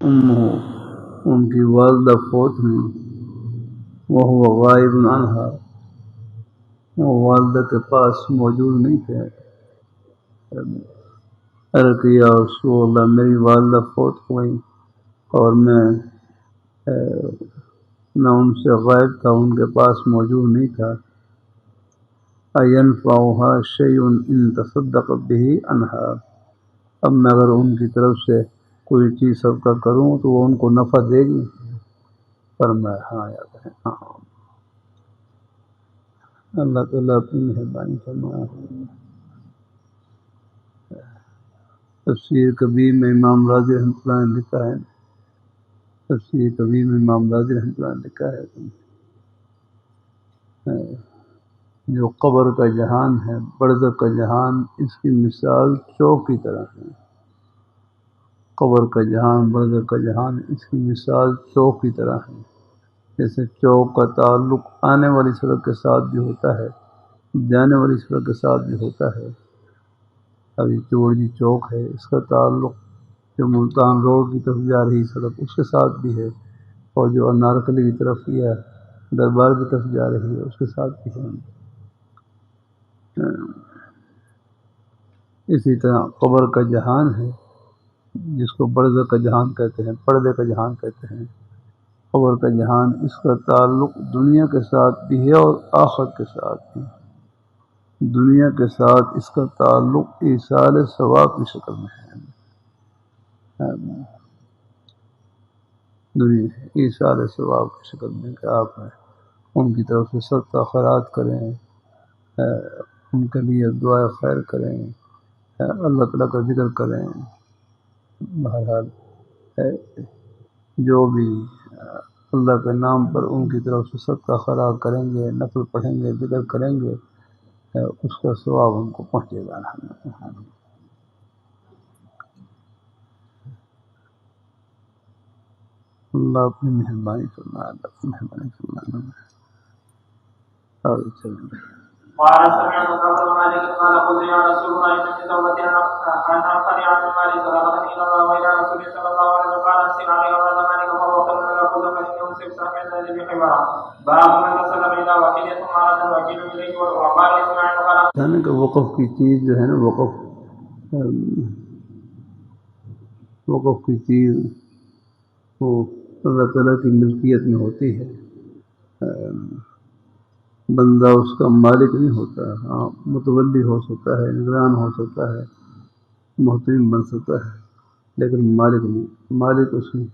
امہ ان کی والدہ فوت ہوئی، وہو غائب عنہا وہ والدہ کے پاس موجود نہیں تھے۔ عرض کیا رسول اللہ میری والدہ فوت ہو گئی اور میں ان سے غائب تھا، ان کے پاس موجود نہیں تھا۔ اَيَنْفَعُهَا شَيْءٌ إِن تَصَدَّقَ بِهِ عَنْهَا، اب میں اگر ان کی طرف سے کوئی چیز صدقہ کروں تو وہ ان کو نفع دے گی؟ فرمایا ہاں یا کہیں ہاں۔ اللہ تعالیٰ اپنی مہربانی فرمایا۔ تفسیر کبیر میں امام رازی رحمۃ اللہ نے لکھا ہے، تفسیر کبیر میں امام رازی رحمۃ اللہ نے لکھا ہے جو قبر کا جہان ہے، برزخ کا جہان، اس کی مثال چوک کی طرح ہے۔ قبر کا جہان، برزخ کا جہان، اس کی مثال چوک کی طرح ہے۔ جیسے چوک کا تعلق آنے والی سڑک کے ساتھ بھی ہوتا ہے، جانے والی سڑک کے ساتھ بھی ہوتا ہے۔ ابھی چوڑی چوک ہے، اس کا تعلق جو ملتان روڈ کی طرف جا رہی سڑک اس کے ساتھ بھی ہے، اور جو انارکلی کی طرف یا دربار کی طرف جا رہی ہے اس کے ساتھ بھی ہے۔ اسی طرح قبر کا جہان ہے جس کو برزخ کا جہان کہتے ہیں، پردے کا جہان کہتے ہیں۔ قبر کا جہان، اس کا تعلق دنیا کے ساتھ بھی ہے اور آخرت کے ساتھ بھی۔ دنیا کے ساتھ اس کا تعلق ایصال ثواب کی شکل میں ہے، دنیا ایصال ثواب کی شکل میں کہ آپ ان کی طرف سے صدقہ خیرات کریں، ان کے لیے دعا خیر کریں، اللہ تعالیٰ کا ذکر کریں۔ بہرحال جو بھی اللہ کے نام پر ان کی طرف سے صدقہ خیرات کریں گے، نفل پڑھیں گے، ذکر کریں گے، اس کا ثواب ان کو پہنچے گا۔ اللہ اپنی مہربانی فرمائے، اللہ اپنی مہربانی فرمائے۔ اور چلیں قال سمعت قول مالك قال قلت يا رسول الله ان من توبتي ان اقتنع من مالي صدقه الى الله والى رسوله صلى الله عليه وسلم قال امسك عليك بعد مالك فهو خير لك خذ فاني امسك سامي الذي بحمار باب من تصدق الى وكيل ثم اراد الوكيل اليه وقال اسماعيل قال کہ وقف کی چیز جو ہے نا، وقف کی چیز وہ اللہ تعالیٰ کی ملکیت میں ہوتی ہے، بندہ اس کا مالک نہیں ہوتا۔ ہاں متولی ہو سکتا ہے، نگران ہو سکتا ہے، محترم بن سکتا ہے، لیکن مالک نہیں، مالک اس میں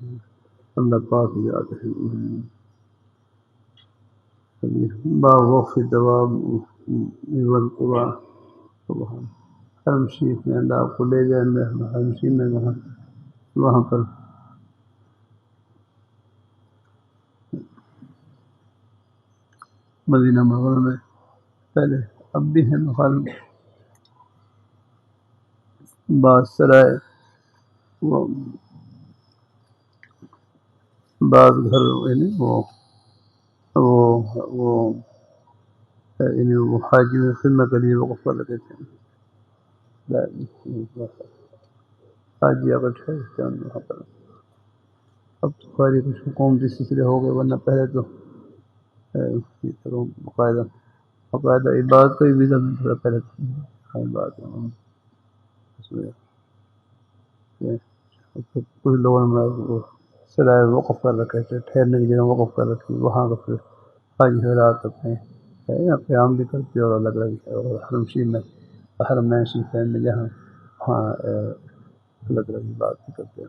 اللہ پاک یاد ہے۔ با وقف دواب والقرآن حرم شریف میں اللہ آپ کو لے جائیں، حرم شریف میں وہاں پر مدینہ منورہ میں پہلے اب بھی ہیں مخالف بعض سرائے، بعض گھر یعنی وہ حاجی میں خدمت کے لیے وقف کر لیتے تھے، حاجی اگر ٹھہرتے ہیں وہاں پر۔ اب تو خیر کچھ حکومتی سلسلے ہو گئے، ورنہ پہلے تو باقاعدہ عبادت کا بھی ویزا ملتا تھا پہلے تو، عبادت کچھ لوگوں نے سرائے وقف کر رکھے تھے، ٹھہرنے کی جگہ وقف کر رکھی، وہاں کا پھر حاجی حضرات اپنے قیام بھی کرتے اور الگ الگ اور حرم شریف میں حرمین شریفین میں جہاں وہاں الگ الگ بات بھی کرتے ہیں۔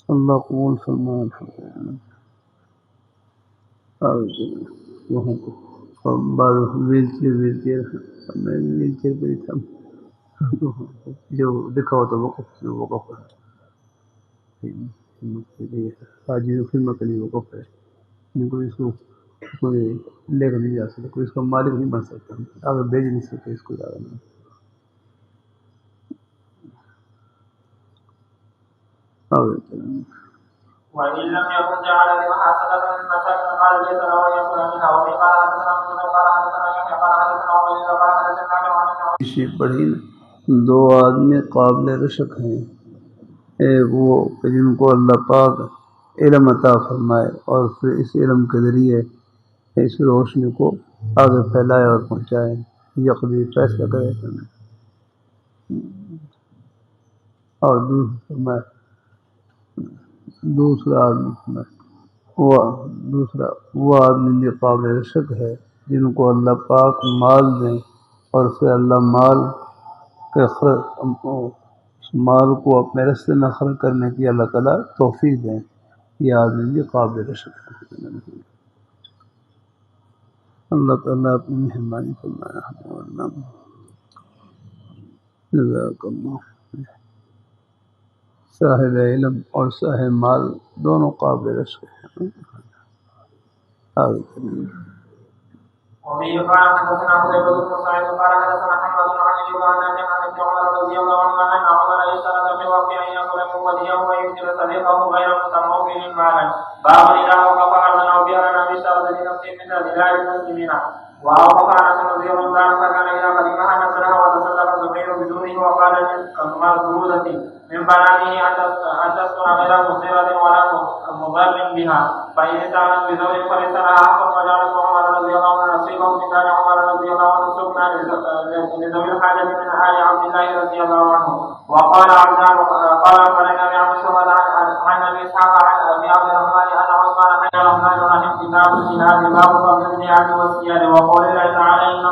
اللہ قبول فرمائے۔ وہاں بعض ویل چیئر میں ویل چیئر پہ ہی تھا، جو لکھا ہوتا وقف حاجی خدمت کے لیے وقف ہے، کوئی اس کو کوئی لے کر نہیں جا سکتا، کوئی اس کا مالک نہیں بن سکتا، آگے بھیج نہیں سکتے اس کو زیادہ نہیں۔ وإن لم يكن جعل لها صدقة من مساكن قال ليس له أن يأكل منها وفي قال حدثنا مسلم قال حدثنا يحيى قال حدثنا عبيد الله قال حدثنا شیف پڑھی نا دو آدمی قابل رشک ہیں، ایک وہ کہ جن کو اللہ پاک علم عطا فرمائے اور پھر اس علم کے ذریعے اس روشنی کو آگے پھیلائے اور پہنچائے، یقضی فیصلہ کرے، اور دوسرا آدمی وہ آدمی بھی قابل رشک ہے جن کو اللہ پاک مال دیں اور پھر اللہ مال کو اپنے رستے میں خرچ کرنے کی اللہ تعالیٰ توفیق دیں، یہ آدمی بھی قابل رشک ہے۔ اللہ تعالیٰ اپنی مہربانی فرمائے۔ جزاک اللہ۔ صاحب علم اور صاحب مال دونوں قابل رشک ہیں۔ وفيه قال حدثنا قتيبة بن سعيد قال حدثنا محمد بن علي بن نافع عن ابن عمر رضي الله عنهما أن عمر اشترط في وقت أن يأكل من وليه ويؤثر صديقه غير متموكل مالا، باب إذا وقف أرضا أو بئرا أو اشترط لنفسه مثل بلاد المسلمين. وأوقف أنس رضي الله عنه فكان إذا قدمها نزلها وتصدق الزبير بدونه وقال للمردودة من بناته أن تسكن غير مصيرة ولا مضر بها، فإن استعنت بزوج فليس لها حق. وجعلت عمر رضي الله عنه نصيبه من دار عمر رضي الله عنه سكنا لذوي الحاجة من آل عبد الله رضي الله عنه. وقال عبدان قال أخبرنا عن شعبة عن أبي إسحاق عن أبي عبد الرحمن أن عثمان بن الرحمن الرحيم كتاب الجهاد باب فضل الجهاد والسيادة. وقول الله تعالى إن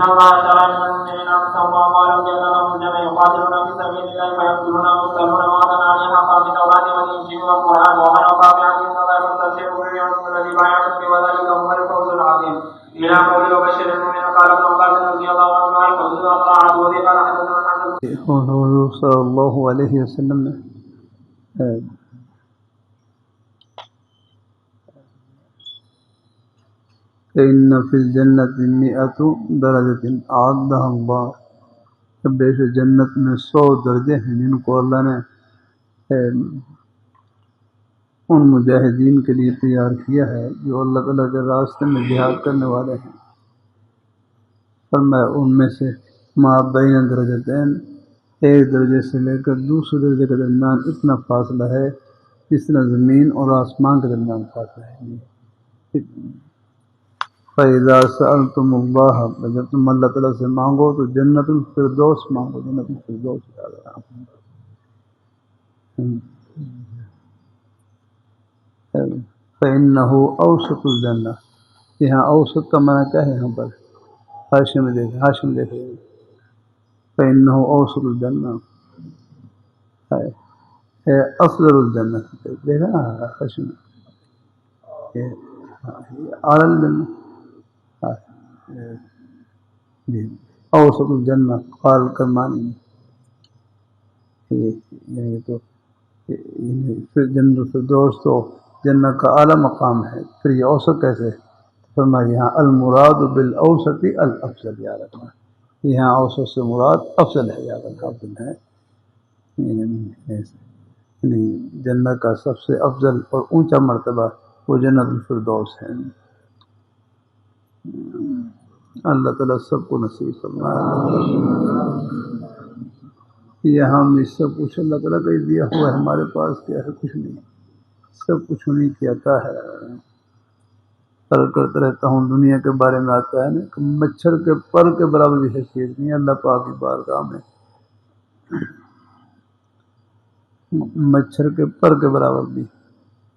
الله اشترى من المؤمنين أنفسهم وأموالهم بأن لهم الجنة يقاتلون في سبيل الله فيقتلون ويقتلون وعدا عليه حقا في التوراة والإنجيل والقرآن. ومن وقع بعهد الله فاستبشر باليوم الذي بايعتم به وذلك هو الفوز العظيم. إلى قوله وبشر المؤمنين. قال ابن عباس رضي الله عنه الفوز الطاعة. وذي قال حدثنا الحسن حضور صلی اللہ علیہ وسلم نے إن فی الجنت 100 درجۃ اعدها اللہ، بے شک جنت میں 100 درجے ہیں جن کو اللہ نے ان مجاہدین کے لیے تیار کیا ہے جو اللہ تعالیٰ کے راستے میں جہاد کرنے والے ہیں۔ فرمایا ان میں سے ما بین درجتین، ایک درجے سے لے کر دوسرے درجے کے درمیان اتنا فاصلہ ہے جس طرح زمین اور آسمان کے درمیان فاصلہ ہے۔ فَإِذَا سَأَلْتُمُ اللَّهَ، جب تم اللہ تعالیٰ سے مانگو تو جنت الفردوس مانگو، جنت الفردوس یاد رکھنا۔ فَإِنَّهُ أَوْسَطُ الْجَنَّةِ، یہاں اوسط کا معنی کیا ہے؟ یہاں پر ہاشم دیکھیں فَإِنَّهُ أَوْسَطُ الْجَنَّةِ أَفْضَلُ الْجَنَّةِ، دیکھا نا ہاشم اعلی الجنہ، اوسط الجنہ قال کا معنی یعنی تو پھر جنت الفردوس تو جنت کا اعلیٰ مقام ہے، پھر یہ اوسط کیسے؟ فرمایا یہاں المراد بالاوسط الافضل، یاد رکھنا یہاں اوسط سے مراد افضل ہے، یاد رکھنا افضل ہے، یعنی جنت کا سب سے افضل اور اونچا مرتبہ وہ جنت الفردوس ہے۔ اللہ تعالیٰ سب کو نصیب فرمائے۔ یہاں میں سب کچھ اللہ تعالیٰ کا دیا ہوا ہے، ہمارے پاس کیا ہے؟ کچھ نہیں، سب کچھ انہیں کی عطا ہے۔ فرق کرتا رہتا ہوں، دنیا کے بارے میں آتا ہے نا کہ مچھر کے پر کے برابر بھی حیثیت نہیں ہے اللہ پاک کی بارگاہ میں، مچھر کے پر کے برابر بھی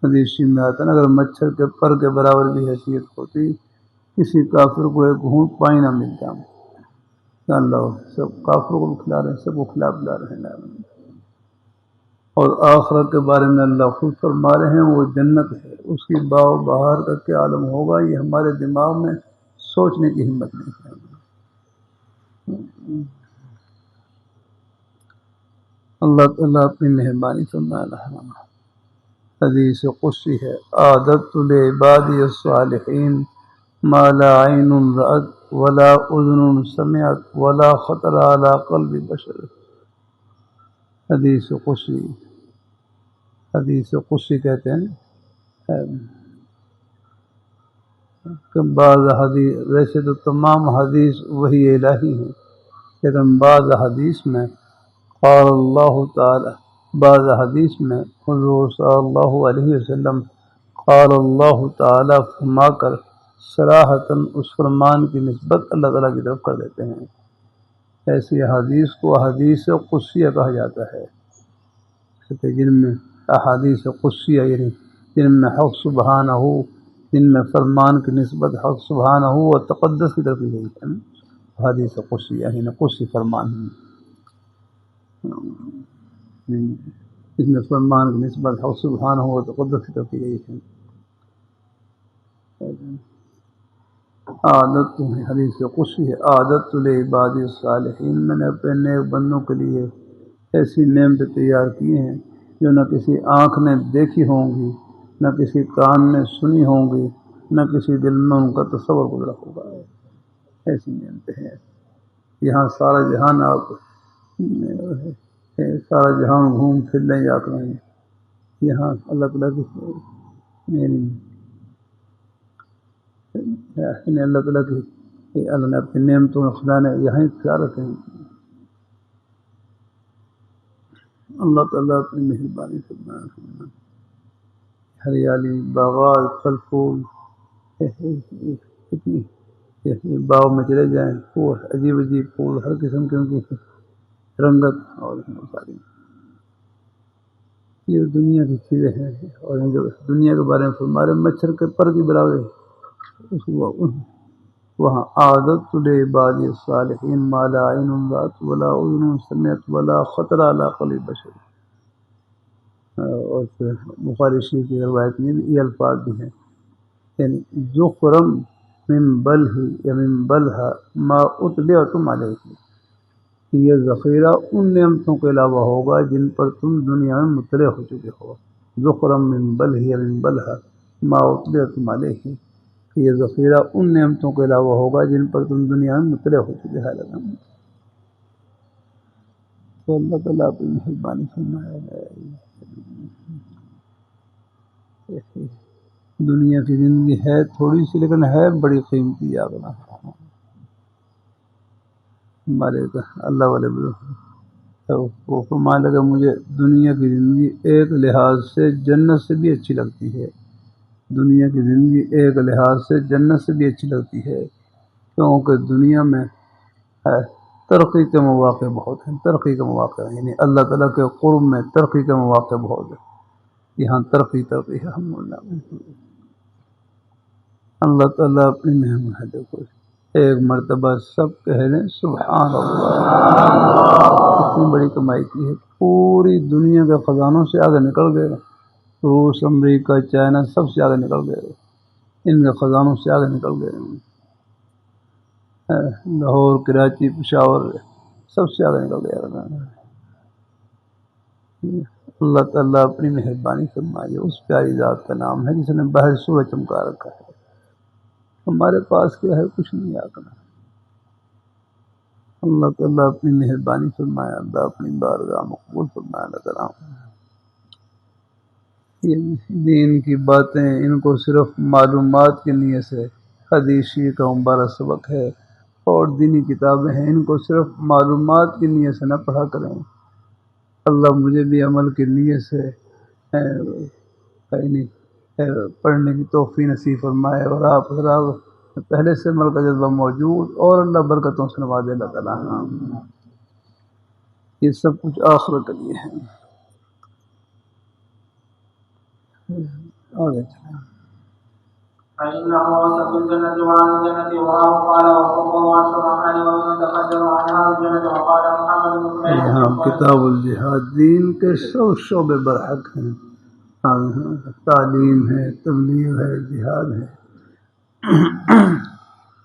حدیث میں آتا ہے نا، اگر مچھر کے پر کے برابر بھی حیثیت ہوتی کسی کافر کو ایک گھونٹ پانی نہ ملتا۔ اللہ سب کافروں کو کھلا رہے ہیں، سب کو کھلا پلا رہے ہیں۔ اور آخرت کے بارے میں اللہ خود فرما رہے ہیں وہ جنت ہے، اس کی باغ و بہار کا کیا عالم ہوگا، یہ ہمارے دماغ میں سوچنے کی ہمت نہیں ہے۔ اللہ تعالیٰ اپنی مہربانی فرمائے۔ حدیث قدسی ہے، اعددت لعبادی الصالحین ما لا عین رأت ولا اذن سمعت ولا خطر علی قلب بشر۔ حدیث قدسی کہتے ہیں کہ بعض حدیث، ویسے تو تمام حدیث وحی الہی ہیں، لیکن بعض حدیث میں قال اللہ تعالی، بعض حدیث میں حضور صلی اللہ علیہ وسلم قال اللہ تعالی فرما کر صراحتاً اس فرمان کی نسبت اللہ تعالیٰ کی طرف کر دیتے ہیں۔ ایسی حدیث کو حدیث قدسیہ کہا جاتا ہے، جن میں احادیث قدسیہ یعنی جن میں حق سبحانہ ہو، جن میں فرمان کی نسبت حق سبحانہ ہو اور تقدس کی طرف کی گئی ہے، حدیث قدسیہ یعنی قدسی فرمان جس میں فرمان کی نسبت حق سبحانہ ہو اور تقدس کی طرف کی گئی ہے۔ عادت حدیث قدسی ہے، عادت لعباد الصالحین، میں نے اپنے نیک بندوں کے لیے ایسی نعمتیں تیار کی ہیں جو نہ کسی آنکھ نے دیکھی ہوں گی، نہ کسی کان نے سنی ہوں گی، نہ کسی دل میں ان کا تصور گزرا ہوگا۔ ایسی نعمتیں ہیں، یہاں سارا جہان آپ سارا جہان گھوم پھر لیں جا کر یہاں اللہ تعالیٰ کی اللہ تعالیٰ کی اللہ نے اپنی نعمتوں میں خدا نے یہاں خیال رکھے ہیں۔ اللہ تعالیٰ اپنی مہربانی فرمائے، ہریالی، باغات، پھل پھول، کتنی باغ میں چلے جائیں، پھول عجیب عجیب پھول، ہر قسم کی ان کی رنگت اور ساری یہ دنیا کی چیزیں ہیں۔ اور دنیا کے بارے میں فرما رہے مچھر کے پر کی برابر وہاں عادت لعباد الصالحین ما لا عین رأت ولا اذن سمعت ولا خطر علی قلب بشر۔ اور بخاری شریف کی روایت میں یہ الفاظ بھی ہیں، یعنی ذخرم من بلہ یا من بلہا ما اطلعتم علیہ، یہ ذخیرہ ان نعمتوں کے علاوہ ہوگا جن پر تم دنیا میں مطلع ہو چکے ہو۔ ذخرم من بلہ یا من بلہا ما اطلعتم علیہ، یہ ذخیرہ ان نعمتوں کے علاوہ ہوگا جن پر تم دنیا میں مطلع ہو چکے ہیں۔ تو اللہ تعالیٰ اپنی مہربانی فرمائے۔ دنیا کی زندگی ہے تھوڑی سی لیکن ہے بڑی قیمتی یاد رکھنا۔ ہمارے اللہ والے وہ فرمانے لگا مجھے دنیا کی زندگی ایک لحاظ سے جنت سے بھی اچھی لگتی ہے، دنیا کی زندگی ایک لحاظ سے جنت سے بھی اچھی لگتی ہے، کیونکہ دنیا میں ترقی کے مواقع بہت ہیں، ترقی کے مواقع ہیں، یعنی اللہ تعالیٰ کے قرب میں ترقی کے مواقع بہت ہیں۔ یہاں ترقی ہے الحمدللہ۔ اللہ تعالیٰ اپنی نعمت ہے، دیکھو ایک مرتبہ سب کہہ لیں سبحان اللہ، اتنی بڑی کمائی کی ہے، پوری دنیا کے خزانوں سے آگے نکل گئے، روس، امریکہ، چائنا سب سے آگے نکل گئے، ان کے خزانوں سے آگے نکل گئے، لاہور، کراچی، پشاور سب سے آگے نکل گیا۔ اللہ تعالیٰ اپنی مہربانی فرمائے، اس پیاری ذات کا نام ہے جس نے باہر سورج چمکا رکھا ہے۔ ہمارے پاس کیا ہے؟ کچھ نہیں آکنا۔ اللہ تعالیٰ اپنی مہربانی فرمائے، اللہ اپنی بارگاہ مقبول فرمائے۔ اللہ تعالیٰ یہ دین کی باتیں ان کو صرف معلومات کی نیت سے، حدیثی کا مبارک سبق ہے اور دینی کتابیں ہیں، ان کو صرف معلومات کی نیت سے نہ پڑھا کریں۔ اللہ مجھے بھی عمل کی نیت سے پڑھنے کی توفیق نصیب فرمائے، اور آپ حضرات پہلے سے عمل کا جذبہ موجود اور اللہ برکتوں سے نوازے اللہ تعالیٰ۔ یہ سب کچھ آخرت کے لیے ہے۔ آگے چلیں۔ فإنه وسط الجنة وعن الجنة وراه قال وفوقه عرش الرحمن ويتفجر عنها الجنة وقال محمد بن سليمان۔ یہاں کتاب الجہاد دین کے سب شعبے برحق ہیں، تعلیم ہے، تبلیغ ہے، جہاد ہے،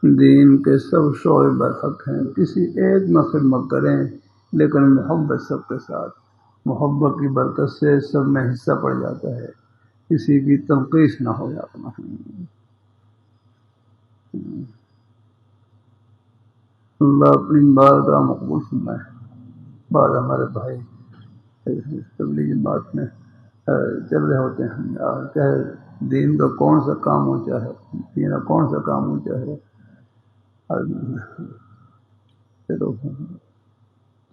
دین کے سب شعبے برحق ہیں۔ کسی ایک میں خدمت کریں لیکن محبت سب کے ساتھ، محبت کی برکت سے سب میں حصہ پڑ جاتا ہے، کسی کی تنقیص نہ ہو جاتا۔ اللہ اپنی بارگاہ مقبول فرمائے۔ بعض ہمارے بھائی تبلیغی بات میں چل رہے ہوتے ہیں کہ دین کا کون سا کام اونچا ہے، دین کا کون سا کام اونچا ہے۔ چلو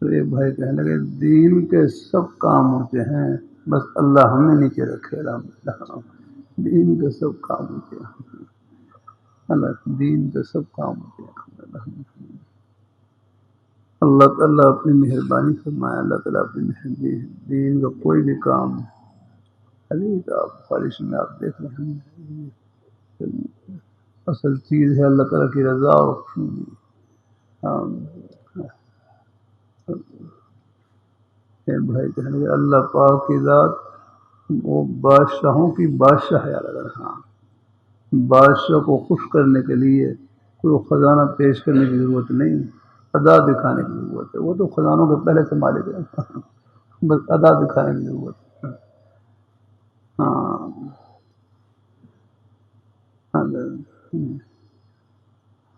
تو ایک بھائی کہنے لگے دین کے سب کام ہوتے ہیں، بس اللہ ہمیں نیچے رکھے الحمدللہ۔ دین کے سب کام ہوتے ہیں، اللہ دین کے سب کام ہوتے ہیں الحمدللہ۔ اللہ تعالیٰ اپنی مہربانی فرمائے، اللہ تعالیٰ اپنی مہربانی، دین کا کوئی بھی کام حدیث آپ خالص میں آپ دیکھ رہے ہیں، اصل چیز ہے اللہ تعالیٰ کی رضا اور خوشنودی۔ بھائی کہنے لگے اللہ پاک کی ذات وہ بادشاہوں کی بادشاہ ہے الگ، ہاں بادشاہ کو خوش کرنے کے لیے کوئی خزانہ پیش کرنے کی ضرورت نہیں، ادا دکھانے کی ضرورت ہے، وہ تو خزانوں کے پہلے سے مالک ہے، بس ادا دکھانے کی ضرورت ہے۔ ہاں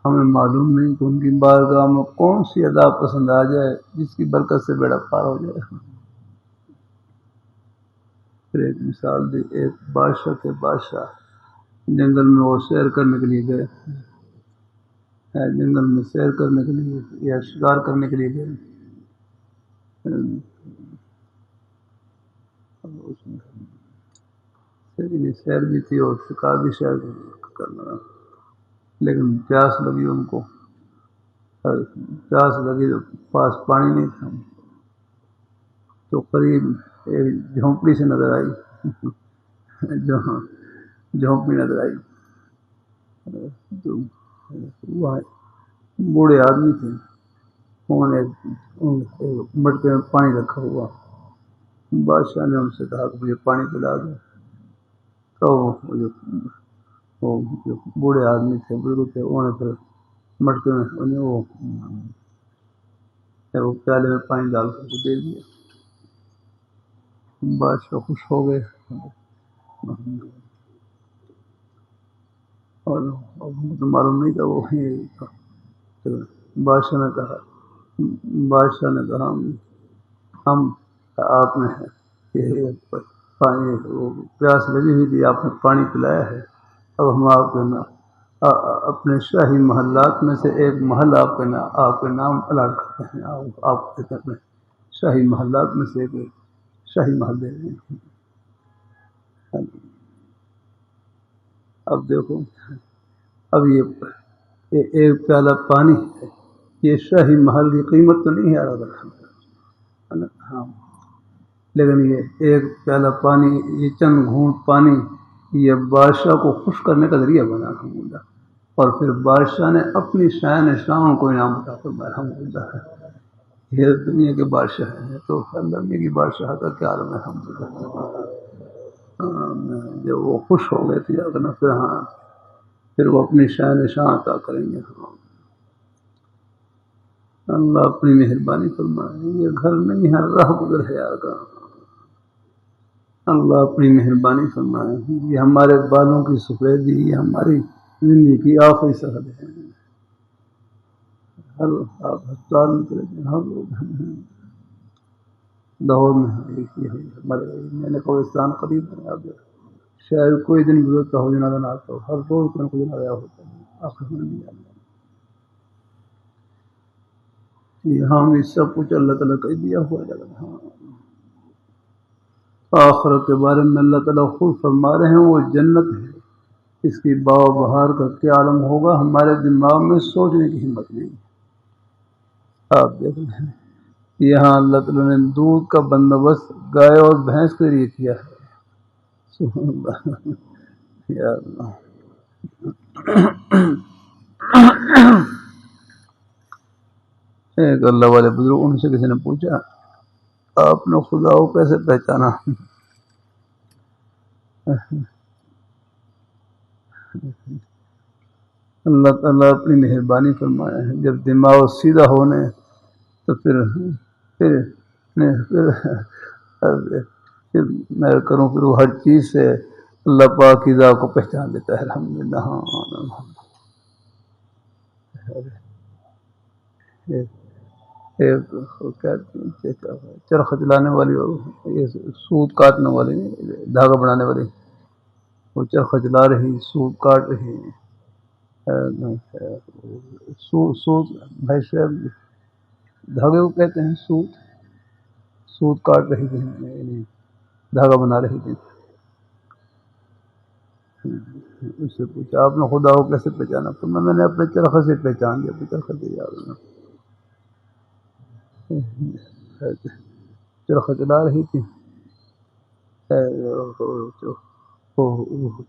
ہمیں معلوم نہیں کہ ان کی بارگاہ میں کون سی ادا پسند آ جائے جس کی برکت سے بیڑا پار ہو جائے۔ پھر ایک مثال دی، ایک بادشاہ کے بادشاہ جنگل میں وہ سیر کرنے کے لیے گئے، جنگل میں سیر کرنے کے لیے یا شکار کرنے کے لیے گئے، سیر بھی تھی اور شکار بھی شاید کرنا، لیکن پیاس لگی ان کو، پیاس لگی تو پاس پانی نہیں تھا، تو قریب ایک جھونپڑی سے نظر آئی، جھونپڑی نظر آئی، تو وہاں بوڑھے آدمی تھے، انہوں نے مٹکے میں پانی رکھا ہوا، بادشاہ نے ان سے کہا کہ مجھے پانی پلا دو، تو وہ جو بوڑھے آدمی تھے، بزرگ تھے، انہوں نے پھر مٹکے میں انہیں وہ پیالے میں پانی ڈال کر کے دے دیا، بادشاہ خوش ہو گئے، اور تو معلوم نہیں تھا وہ بادشاہ نے کہا ہم آپ نے پانی پیاس لگی ہوئی تھی، آپ نے پانی پلایا ہے، اب ہم آپ کے اپنے شاہی محلات میں سے ایک محل آپ کے نام الاٹ کرتے ہیں، آپ اپنے شاہی محلات میں سے ایک شاہی محل دے رہے ہیں۔ اب دیکھو، اب یہ ایک پیالہ پانی ہے، یہ شاہی محل کی قیمت تو نہیں ہے ہاں، لیکن یہ ایک پیالہ پانی، یہ چند گھونٹ پانی، یہ بادشاہ کو خوش کرنے کا ذریعہ بنا الحمدللہ، اور پھر بادشاہ نے اپنی شان شان کو انعام عطا فرمایا الحمدللہ۔ یہ دنیا کے بادشاہ ہیں تو اللہ کی بادشاہ کا کیا عالم ہے الحمدللہ۔ جب وہ خوش ہو گئے تھے پھر وہ اپنی شان عطا کریں گے۔ اللہ اپنی مہربانی فرمائے، یہ گھر نہیں ہے، راہ گزر ہے یار کا، اللہ اپنی مہربانی فرمائے، یہ ہمارے بالوں کی سفیدی، یہ ہماری زندگی کی آخری سرحد ہے، ہر آپ ہسپتال میں چلے جائیں، ہر لوگ لاہور میں میں نے قبرستان قریب ہے، اب شاید کوئی دن گزرتا ہو جنازہ نہ آتا ہو، ہر روز کوئی جنازہ ہوتا ہے، آخر میں نہیں آتا، یہاں بھی سب کچھ اللہ تعالیٰ کا دیا ہوا ہے۔ آخرت کے بارے میں اللہ تعالیٰ خود فرما رہے ہیں وہ جنت ہے، اس کی باو بہار کا کیا عالم ہوگا، ہمارے دماغ میں سوچنے کی ہمت نہیں۔ آپ دیکھ رہے ہیں یہاں اللہ تعالیٰ نے دودھ کا بندوبست گائے اور بھینس کے لیے کیا ہے، سبحان اللہ یا اللہ۔ ایک اللہ والے بزرگ، ان سے کسی نے پوچھا آپ نے خدا کو کیسے پہچانا؟ اللہ تعالیٰ اپنی مہربانی فرمایا ہے، جب دماغ سیدھا ہونے تو پھر میں کروں، پھر وہ ہر چیز سے اللہ پاک کی ذات کو پہچان لیتا ہے الحمدللہ۔ چرخ چلانے والی، یہ سود کاٹنے والی، دھاگا بنانے والی، وہ چرخ چلا رہی، سود کاٹ رہی، سود بھائی صاحب دھاگے کو کہتے ہیں سوت. سوت کاٹ رہی تھی, یعنی دھاگا بنا رہی تھی. اس سے پوچھا آپ نے خدا کو کیسے پہچانا؟ تو میں نے اپنے چرخے سے پہچان لیا. اپنے چرخے سے یاد چرخا چلا رہی تھی,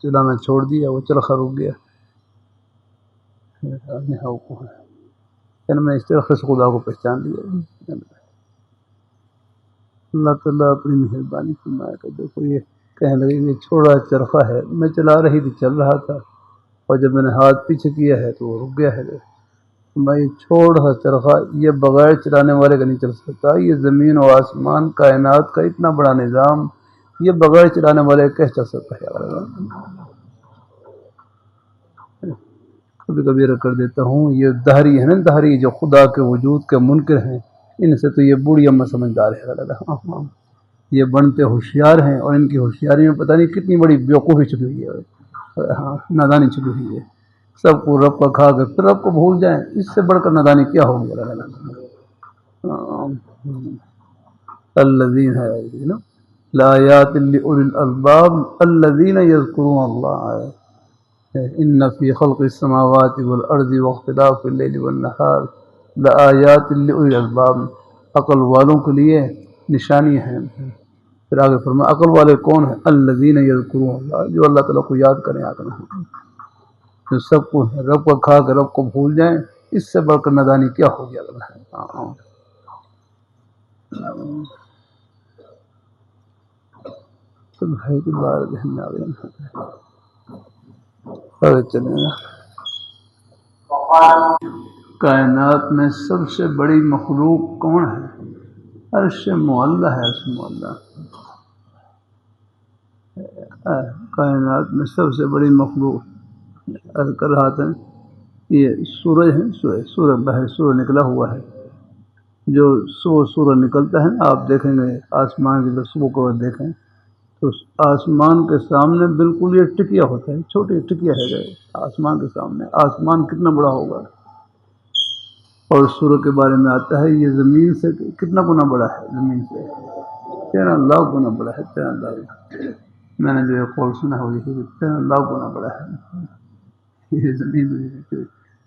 چلانا چھوڑ دیا, وہ چرخا رک گیا. میں اس طرح سے خدا کو پہچان لیا. اللہ تعالیٰ اپنی مہربانی فرمایا کہ دیکھو یہ کہنے لگے یہ چھوڑا چرخا ہے, میں چلا رہی تھی, چل رہا تھا, اور جب میں نے ہاتھ پیچھے کیا ہے تو وہ رک گیا ہے. میں یہ چھوڑا چرخا یہ بغیر چلانے والے کا نہیں چل سکتا. یہ زمین و آسمان کائنات کا اتنا بڑا نظام یہ بغیر چلانے والے کیسے چل سکتا ہے؟ کبھی کبھی کر دیتا ہوں یہ دہری ہے نا, دہری جو خدا کے وجود کے منکر ہیں, ان سے تو یہ بوڑھی اماں سمجھدار ہے. یہ بنتے ہوشیار ہیں اور ان کی ہوشیاری میں پتہ نہیں کتنی بڑی بیوقوفی چھپی ہوئی ہے. نادانی چھپی ہوئی ہے. سب کو رب کا کھا کر پھر رب کو بھول جائیں, اس سے بڑھ کر نادانی کیا ہوگی؟ الذین ہے لآیات لأولی الالباب الذین یذکرون اللہ ان فی خلق السماوات والارض واختلاف اللیل والنہار لآیات لأولی الالباب, عقل والوں کے لیے نشانی ہیں. پھر آگے فرمایا عقل والے کون ہیں؟ الذین یذکرون اللہ, جو اللہ تعالیٰ کو یاد کریں. جو سب کو رب کو کھا کے رب کو بھول جائیں, اس سے بڑھ کر نادانی کیا ہو گیا؟ تو بھائی کے بار ذہن آ گیا چلے. کائنات میں سب سے بڑی مخلوق کون ہے؟ عرش معلّہ ہے. عرش معلّہ کائنات میں سب سے بڑی مخلوق عرض کر رہا تھا. یہ سورج ہے, سورج باہر سورج نکلا ہوا ہے. جو سورج نکلتا ہے نا, آپ دیکھیں گے آسمان کی صبح کو دیکھیں تو آسمان کے سامنے بالکل یہ ٹکیا ہوتا ہے, چھوٹی ٹکیا ہے آسمان کے سامنے. آسمان کتنا بڑا ہوگا؟ اور سورج کے بارے میں آتا ہے یہ زمین سے کتنا گنا بڑا ہے, زمین سے 13 لاکھ گنا بڑا ہے. 13 لاکھ میں نے جو یہ قول سنا ہے وہ یہ 13 لاکھ گنا بڑا ہے. یہ زمین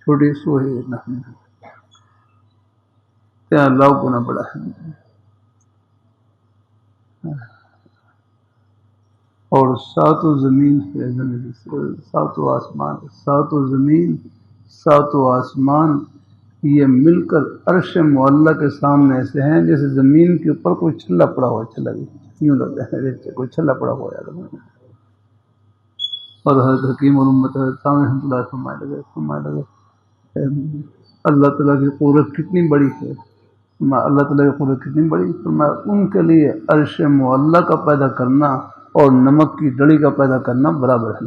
چھوٹی سو ہے, 13 لاکھ گنا بڑا ہے. اور ساتوں زمین ساتوں آسمان, ساتوں زمین ساتوں آسمان یہ مل کر عرش معلّہ کے سامنے ایسے ہیں جیسے زمین کے اوپر کوئی چھلا پڑا ہوا, چھلا یوں لگتا ہے کوئی چھلا پڑا ہوا ہے. اور حضرت حکیم علومت سامنے فرمائے لگے اللہ تعالیٰ کی قدرت کتنی بڑی ہے. اللہ تعالیٰ کی قدرت کتنی بڑی, ان کے لیے عرش معلّہ کا پیدا کرنا اور نمک کی ڈڑی کا پیدا کرنا برابر ہے.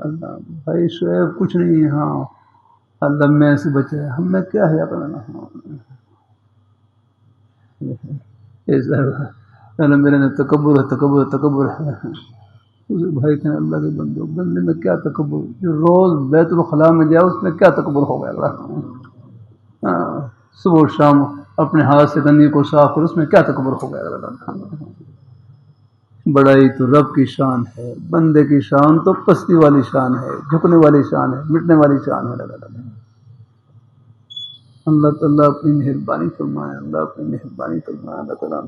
اللہ بھائی شعیب کچھ نہیں ہے, ہاں اللہ میں سے بچے, ہم میں کیا ہے اپنا. میرے تکبر ہے. بھائی کہنے اللہ کے بندے میں کیا تکبر, جو روز بیت الخلاء میں جائے اس میں کیا تکبر ہو گیا. صبح و شام اپنے ہاتھ سے گندگی کو صاف کر, اس میں کیا تکبر ہو گیا. بڑائی تو رب کی شان ہے, بندے کی شان تو پستی والی شان ہے, جھکنے والی شان ہے, مٹنے والی شان ہے. اللہ تعالیٰ اپنی مہربانی فرمائے. اللہ اپنی مہربانی فرمائے. اللہ تعالیٰ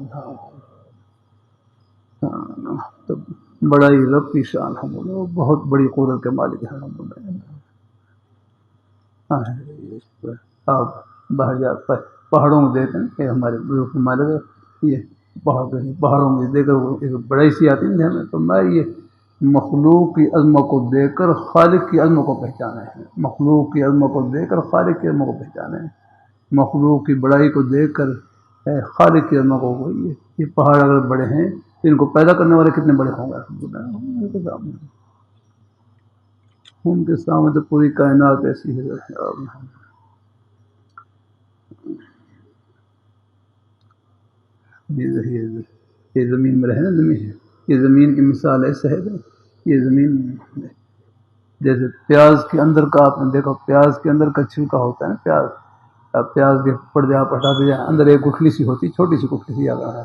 تو بڑائی رب کی شان ہے, وہ بہت بڑی قدرت کے مالک ہیں. آپ باہر جا پہاڑوں میں دیکھیں کہ ہمارے بزرگ مالک یہ پہاڑوں میں دیکھ کر بڑائی سی آتی ہے ہمیں, تو میں یہ مخلوق کی عظمت کو دیکھ کر خالق کی عظمت کو پہچانا ہے. مخلوق کی عظمت کو دیکھ کر خالق کی عظمت کو پہچانا ہے. مخلوق کی بڑائی کو دیکھ کر خالق کی عظمت کو. یہ پہاڑ اگر بڑے ہیں تو ان کو پیدا کرنے والے کتنے بڑے ہوں گے. ان کے سامنے تو پوری کائنات ایسی ہے. یہ زمین میں رہے نا, زمین یہ زمین کی مثال ایسے ہے. یہ زمین جیسے پیاز کے اندر کا آپ نے دیکھا، پیاز کے اندر کا چھلکا ہوتا ہے نا، پیاز کے پردے آپ ہٹا دیں، اندر ایک گٹھلی سی ہوتی، چھوٹی سی گٹھلی سی آگا ہے،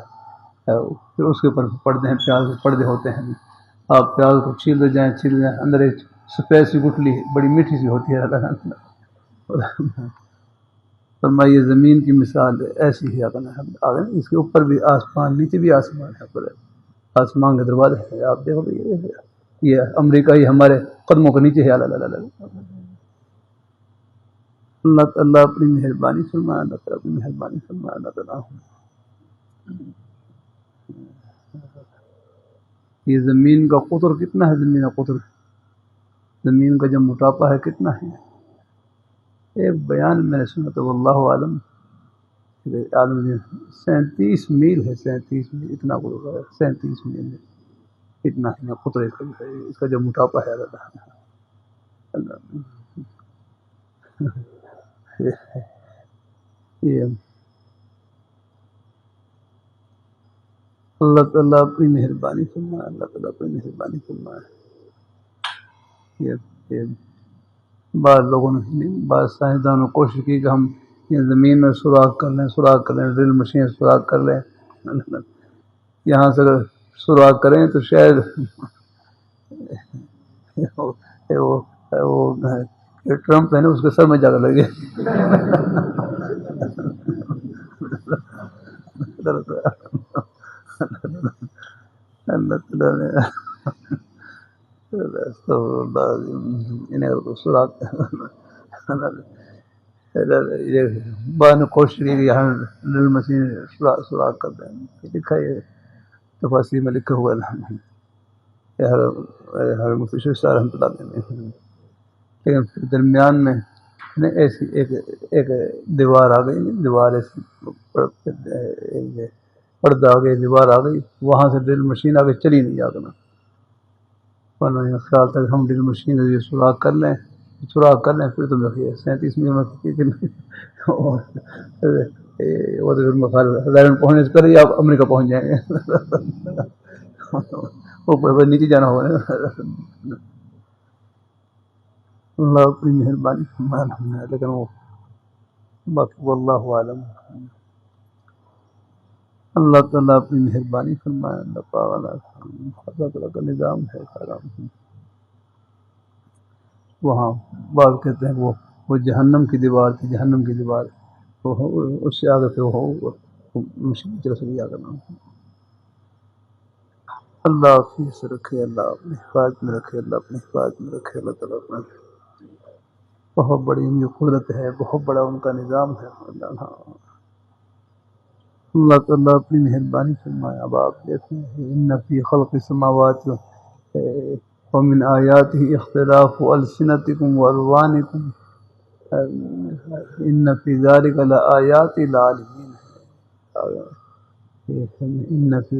پھر اس کے اوپر پردے ہیں، پیاز کے پردے ہوتے ہیں. آپ پیاز کو چھیل جائیں، اندر ایک سفید سی گٹھلی بڑی میٹھی سی ہوتی ہے. فرمائیے زمین کی مثال ایسی ہی آگے اس کے اوپر بھی آسمان، نیچے بھی آسمان ہے، پر آسمان کے دروازے ہیں. آپ دیکھو یہ امریکہ ہی ہمارے قدموں کے نیچے ہے. اللہ تعالیٰ اپنی مہربانی فرمائے، اللہ تعالیٰ اپنی مہربانی فرمائے. اللہ تعالیٰ یہ زمین کا قطر کتنا ہے، زمین کا قطر، زمین کا جو موٹاپا ہے کتنا ہے. ایک بیان میں نے سنا تو واللہ عالم 37 میل ہے، 37 میل اتنا قطر ہے، 37 میل ہے، اتنا ہے قطر اس کا جو موٹاپا ہے. یہ اللہ تعالیٰ اپنی مہربانی فرمائے، اللہ تعالیٰ اپنی مہربانی فرمائے. یہ بعض لوگوں نے، بعض سائنسدانوں نے کوشش کی کہ ہم یہ زمین میں سوراخ کر لیں، ڈرل مشین سوراخ کر لیں. یہاں سے اگر سوراخ کریں تو شاید وہ ٹرمپ ہے نا، اس کے سر میں جا کر لگے. اللہ تعالیٰ نے سوراخ بعد میں کوشش کی کہ یہاں ڈرل مشین سوراخ کر دیں. لکھا یہ تفاصیر میں لکھا ہوا ہے ہر مفتی شاہ رحمۃ اللہ علیہ. لیکن درمیان میں ایسی ایک دیوار آ گئی، دیوار ایسی پردہ آ گئی، دیوار آ گئی، وہاں سے ڈرل مشین آگے چلی نہیں جانا. ورنہ خیال تھا کہ ہم ڈرل مشین سے سوراخ کر لیں پھر تو رکھیے 37 میں وہ تو پہنچنے سے پہلے آپ امریکہ پہنچ جائیں گے. اوپر نیچے جانا ہوگا نا. اللہ اپنی مہربانی فرمائے، لیکن وہ باقی واللہ عالم. اللہ تعالیٰ اپنی مہربانی فرمائے. اللہ تعالیٰ کا نظام ہے سارا. وہاں بعض کہتے ہیں وہ جہنم کی دیوار تھی، جہنم کی دیوار اس سے آگے پھر وہ مشکل چل لیا کرنا. اللہ حافظ سے رکھے، اللہ اپنی حفاظت میں رکھے، اللہ اپنی حفاظت میں رکھے. اللہ تعالیٰ اپنا بہت بڑی ان کی قدرت ہے، بہت بڑا ان کا نظام ہے. اللہ تعالیٰ اپنی مہربانی فرمائے. اب آپ دیکھیں ان فی خلق السماوات ومن آیاتہ اختلاف السنتکم والوانکم ان فی ذلک لآیات للعالمین. ان فی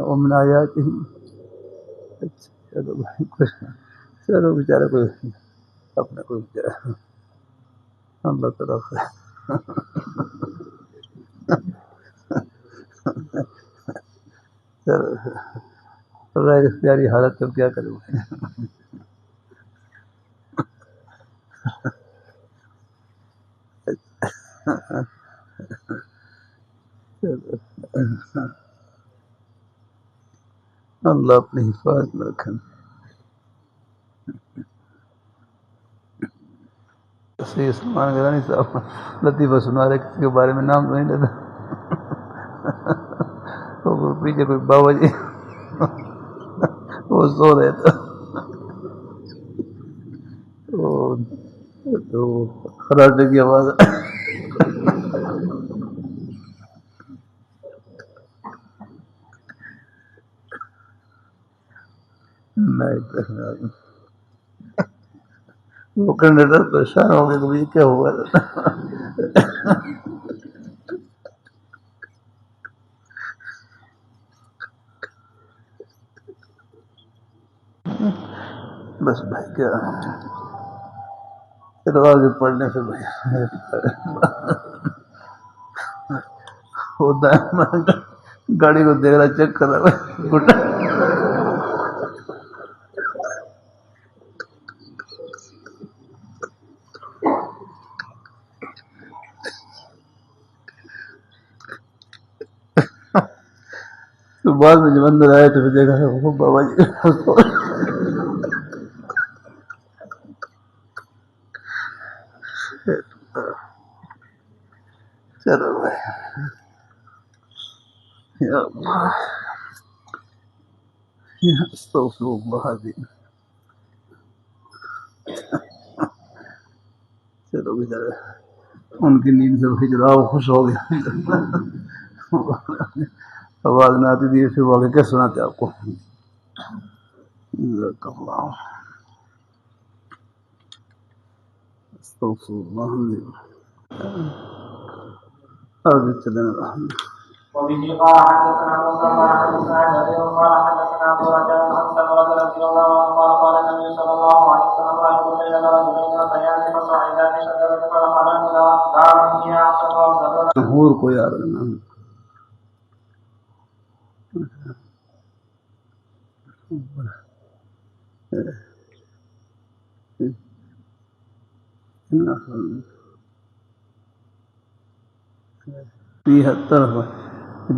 ومن آیاتہ. چلو بیچارہ کوئی اپنا کوئی بیچارہ اللہ تعالیٰ غیر اختیاری حالت تو کیا کروں. اللہ اپنی حفاظت میں رکھیں. سلمان گرانی صاحب لطیفہ سنا رہے، کسی کے بارے میں نام نہیں لیتا. تو پیچھے کوئی بابا جی وہ سو رہے تو خراٹے کی آواز وہ کنڈکٹر پریشان ہو گئے کہ کیا ہوا. بس بھائی کیا چلو آگے پڑھنے سے بھائی گاڑی کو دیکھ رہا چیک کر رہا تو بعد میں جب اندر آئے تو دیکھا وہ بابا جی چلو بھائی یا اللہ یا استغفر اللہ العظیم. چلو بیچارے ان کی نیند سے ہجرا وہ خوش ہو گیا. آواز نہ آتی تھی پھر وہ آگے کیا سناتے آپ کو. جزاک اللہ. استغفر اللہ العظیم. آگے چلیں. وبه قال حدثنا موسى قال حدثنا جرير قال حدثنا ابو رجاء عن سمرة رضي الله عنه قال قال النبي صلى الله عليه وسلم رايت الليله رجلين يطيان فصعدان شجره فدخلان دارا هي احسن وافضل. حور کو یار نام یہ طرف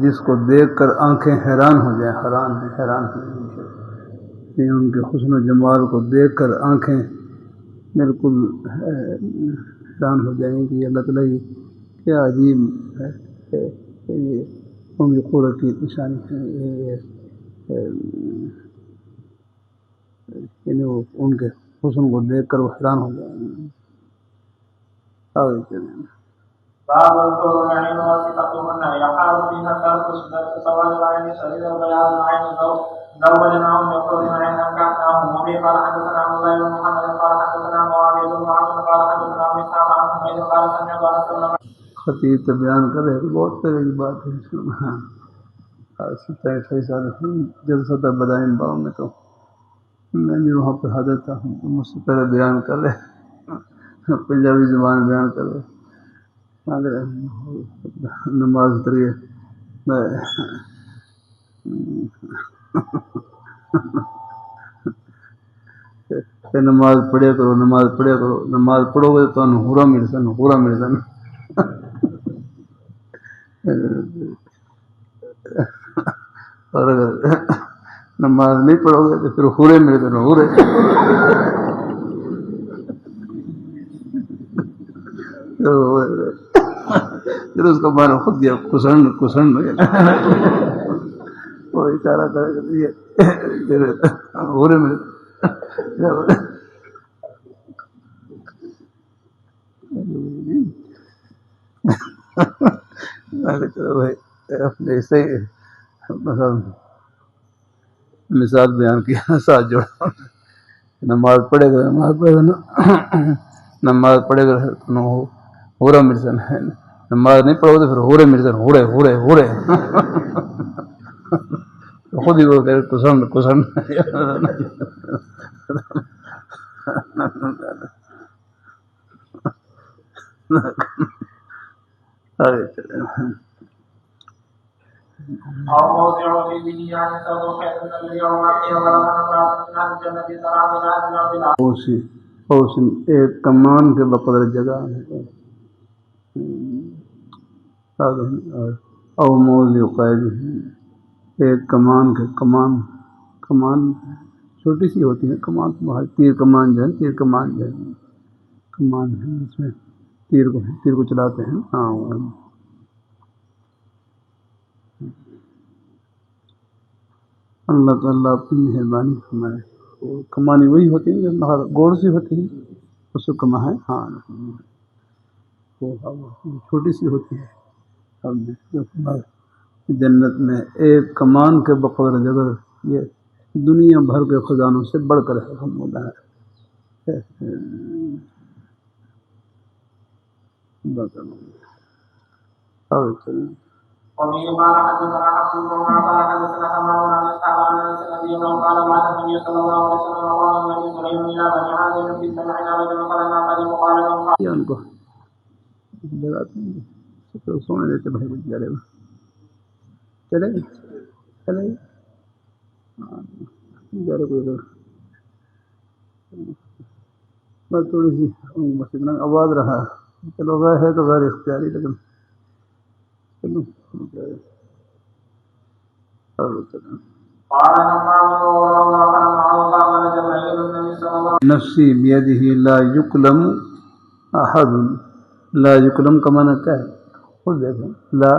جس کو دیکھ کر آنکھیں حیران ہو جائیں. حیران ہیں حیران ہیں ان کے حسن و جمال کو دیکھ کر آنکھیں بالکل حیران ہو جائیں کہ اللہ تعالیٰ کیا عجیب ہے. یہ ان کی قرۃ کی نشانی ہے. یعنی وہ ان کے حسن کو دیکھ کر وہ حیران ہو جائیں. آگے چلیں. باب الحور العين وصفتهن يحال فيها ترك سواد العين شديد وبياض العين زوجناهم بحور عين كأنهم وبه قال حدثنا عبد الله بن محمد قال حدثنا معاوية بن عاصم قال حدثنا ابو اسحاق عن حميد قال سمعت انس بن خطیب تو بیان کرے بہت طرح کی بات ہے. 27 جلسہ تھا بدائن باؤ میں تو میں بھی وہاں پہ حاضر تھا. مجھ سے پہلے بیان کر رہے پنجابی زبان بیان کر رہے نماز اتری میں نماز پڑھیا کرو نماز پڑھیا کرو. نماز پڑھو گے تو ہورا مل سن ہورا مل سن. اور اگر نماز نہیں پڑھو گے تو پھر ہورے مل سن ہورے. پھر اس کا مانا خود دیا کسن کسن وہ اشارہ کرے ہورے مل. چلو بھائی ایسے ہی مثال بیان کیا ساتھ جوڑا. نماز پڑھے گا نماز پڑھے گا نماز پڑھے گا ہورا مرزن ہے. نماز نہیں پڑھو تو پھر ہورے مرزن ہورے ہورے ہورے. خود ہی وہ کہ کسن کسن. او موضع في به عن سوء خير من اليوم وقيل ولمن امرأة من اهل الجنة ترى بذات الارض اوسن ایک کمان کے بقدر جگہ ہے. او موضع قید ایک کمان کے کمان چھوٹی سی ہوتی ہے. کمان تیر کمان جو ہے تیر کمان جو ہے کمان ہے اس میں تیر کو چلاتے ہیں. ہاں اللہ تعالیٰ اپنی مہربانی فرمائے. کمانی وہی ہوتی ہے جو گوڑ سی ہوتی ہے اس کو کما ہے. ہاں چھوٹی سی ہوتی ہے. جنت میں ایک کمان کے بقدر جگہ یہ دنیا بھر کے خزانوں سے بڑھ کر ہے. وبه قال حدثنا حفص بن عمر قال حدثنا حماد عن اسحاق عن انس رضي الله قال بعث النبي صلى الله عليه وسلم وقال النبي سليم الى بني عازم في سمعنا رجلا فلما قدموا قال لهم ان کو سونے دیتے بھائی جا رہے چلے چلے بس تھوڑی سی بس اتنا آواز رہا. چلو غیر ہے تو غیر اختیاری، لیکن چلو نفسی بیدہ لا یکلم احد. لا یکلم کا معنی کیا ہے؟ خود دیکھیں. لا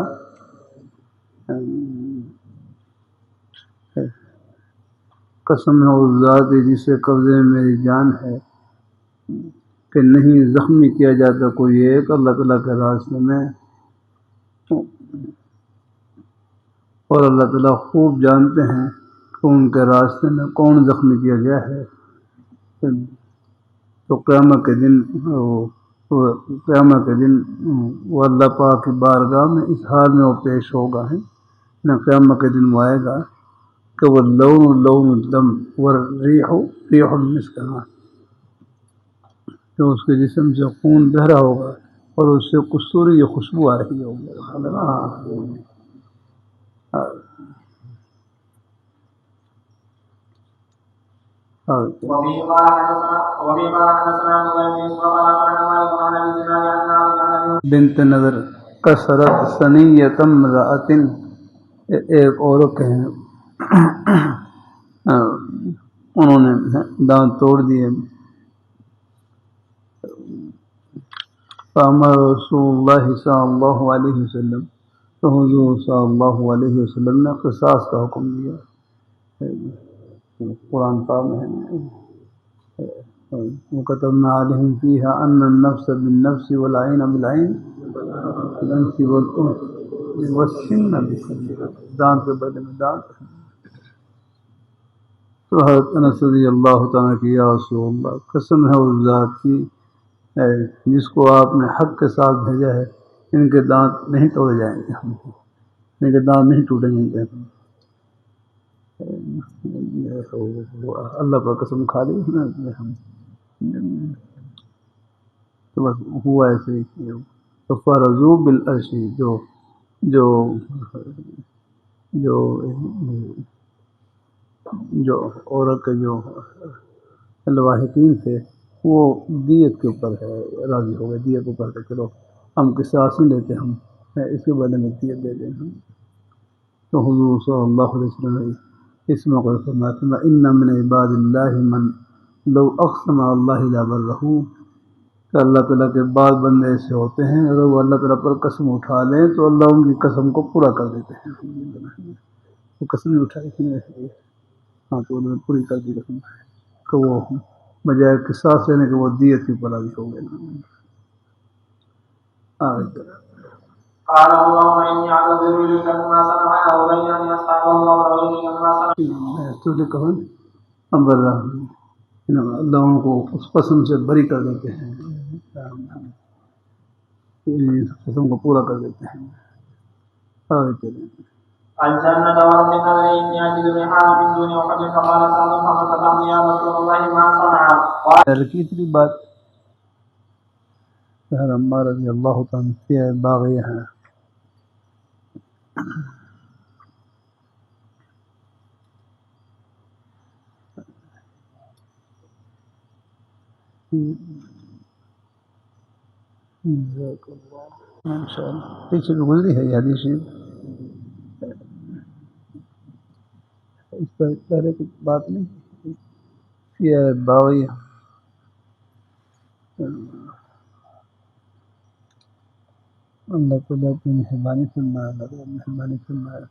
قسم ہے اس ذات جس سے قبضے میں میری جان ہے کہ نہیں زخمی کیا جاتا کوئی ایک اللہ تعالیٰ کے راستے میں، اور اللہ تعالیٰ خوب جانتے ہیں کہ ان کے راستے میں کون زخمی کیا گیا ہے. تو قیامت کے دن وہ اللہ پاک کی بارگاہ میں اس حال میں وہ پیش ہوگا ہے نہ. قیامت کے دن وہ آئے گا کہ وہ لون الدم والریح ریح المسک، کہ اس کے جسم سے خون بہہ رہا ہوگا اور اس سے کستوری کی خوشبو آ رہی ہوگی. بنت نظر کسرت ثنیۃ امرأۃ، ایک عورت ہیں انہوں نے دانت توڑ دیے. فامر رسول اللہ صلی اللہ علیہ وسلم، تو حضور صلی اللہ علیہ وسلم نے قصاص کا حکم دیا. قرآن پاک میں وَكَتَبْنَا عَلَيْهِمْ فِيهَا أَنَّ النَّفْسَ بِالنَّفْسِ وَالْعَيْنَ بِالْعَيْنِ وَالْأَنْفَ وَالْأُذُنَ وَالسِّنَّ بِالسِّنِّ، دانت کے بدلے میں دانت. تو حضرت انس رضی اللہ تعالیٰ کی، یا رسول اللہ قسم ہے اس ذات کی جس کو آپ نے حق کے ساتھ بھیجا ہے، ان کے دانت نہیں توڑے جائیں گے، ان کے دانت نہیں ٹوٹیں گے. اللہ پر قسم کھا لی تو بس ہوا ایسے ہی. تو فرضو بالعرش، جو عورت کے جو لواحقین تھے وہ دیت کے اوپر ہے راضی ہو گئے. دیت کے اوپر کہ چلو ہم قصاص نہیں لیتے، ہم اس کے بدلے میں دیت دے دیں. تو حضور صلی اللہ علیہ وسلم نے اس موقع پر فرمایا ان من عباد اللہ من لو اقسم اللہ لبرہ، کہ اللہ تعالیٰ کے بعض بندے ایسے ہوتے ہیں اگر وہ اللہ تعالیٰ پر قسم اٹھا لیں تو اللہ ان کی قسم کو پورا کر دیتے ہیں. وہ قسم نہیں اٹھائی تھی، ہاں تو انہوں نے پوری کر دی قسم کہ وہ بجائے قصاص لینے کے وہ دیت کی پر راضی ہو گئے. قال اللهم إني أعتذر إليك مما صنع هؤلاء أن يصنعوا وغيري مما صنع. اللہ ان کو اس قسم سے بری کر دیتے ہیں، قسم کو پورا کر دیتے ہیں. الجنة ورب النذر إني أجد ريحها من دون أحد فقال سعد ففتحني يا رسول الله ما صنع. تیسری بات عمار رضی اللہ تعالیٰ سے باغیہ ہیں. پیچھے بھی گزری ہے یہ حدیث، اس پر پہلے کچھ بات نہیں. یہ باغی اللہ تعالیٰ کی مہربانی فرمائے، اللہ مہربانی فرمائے.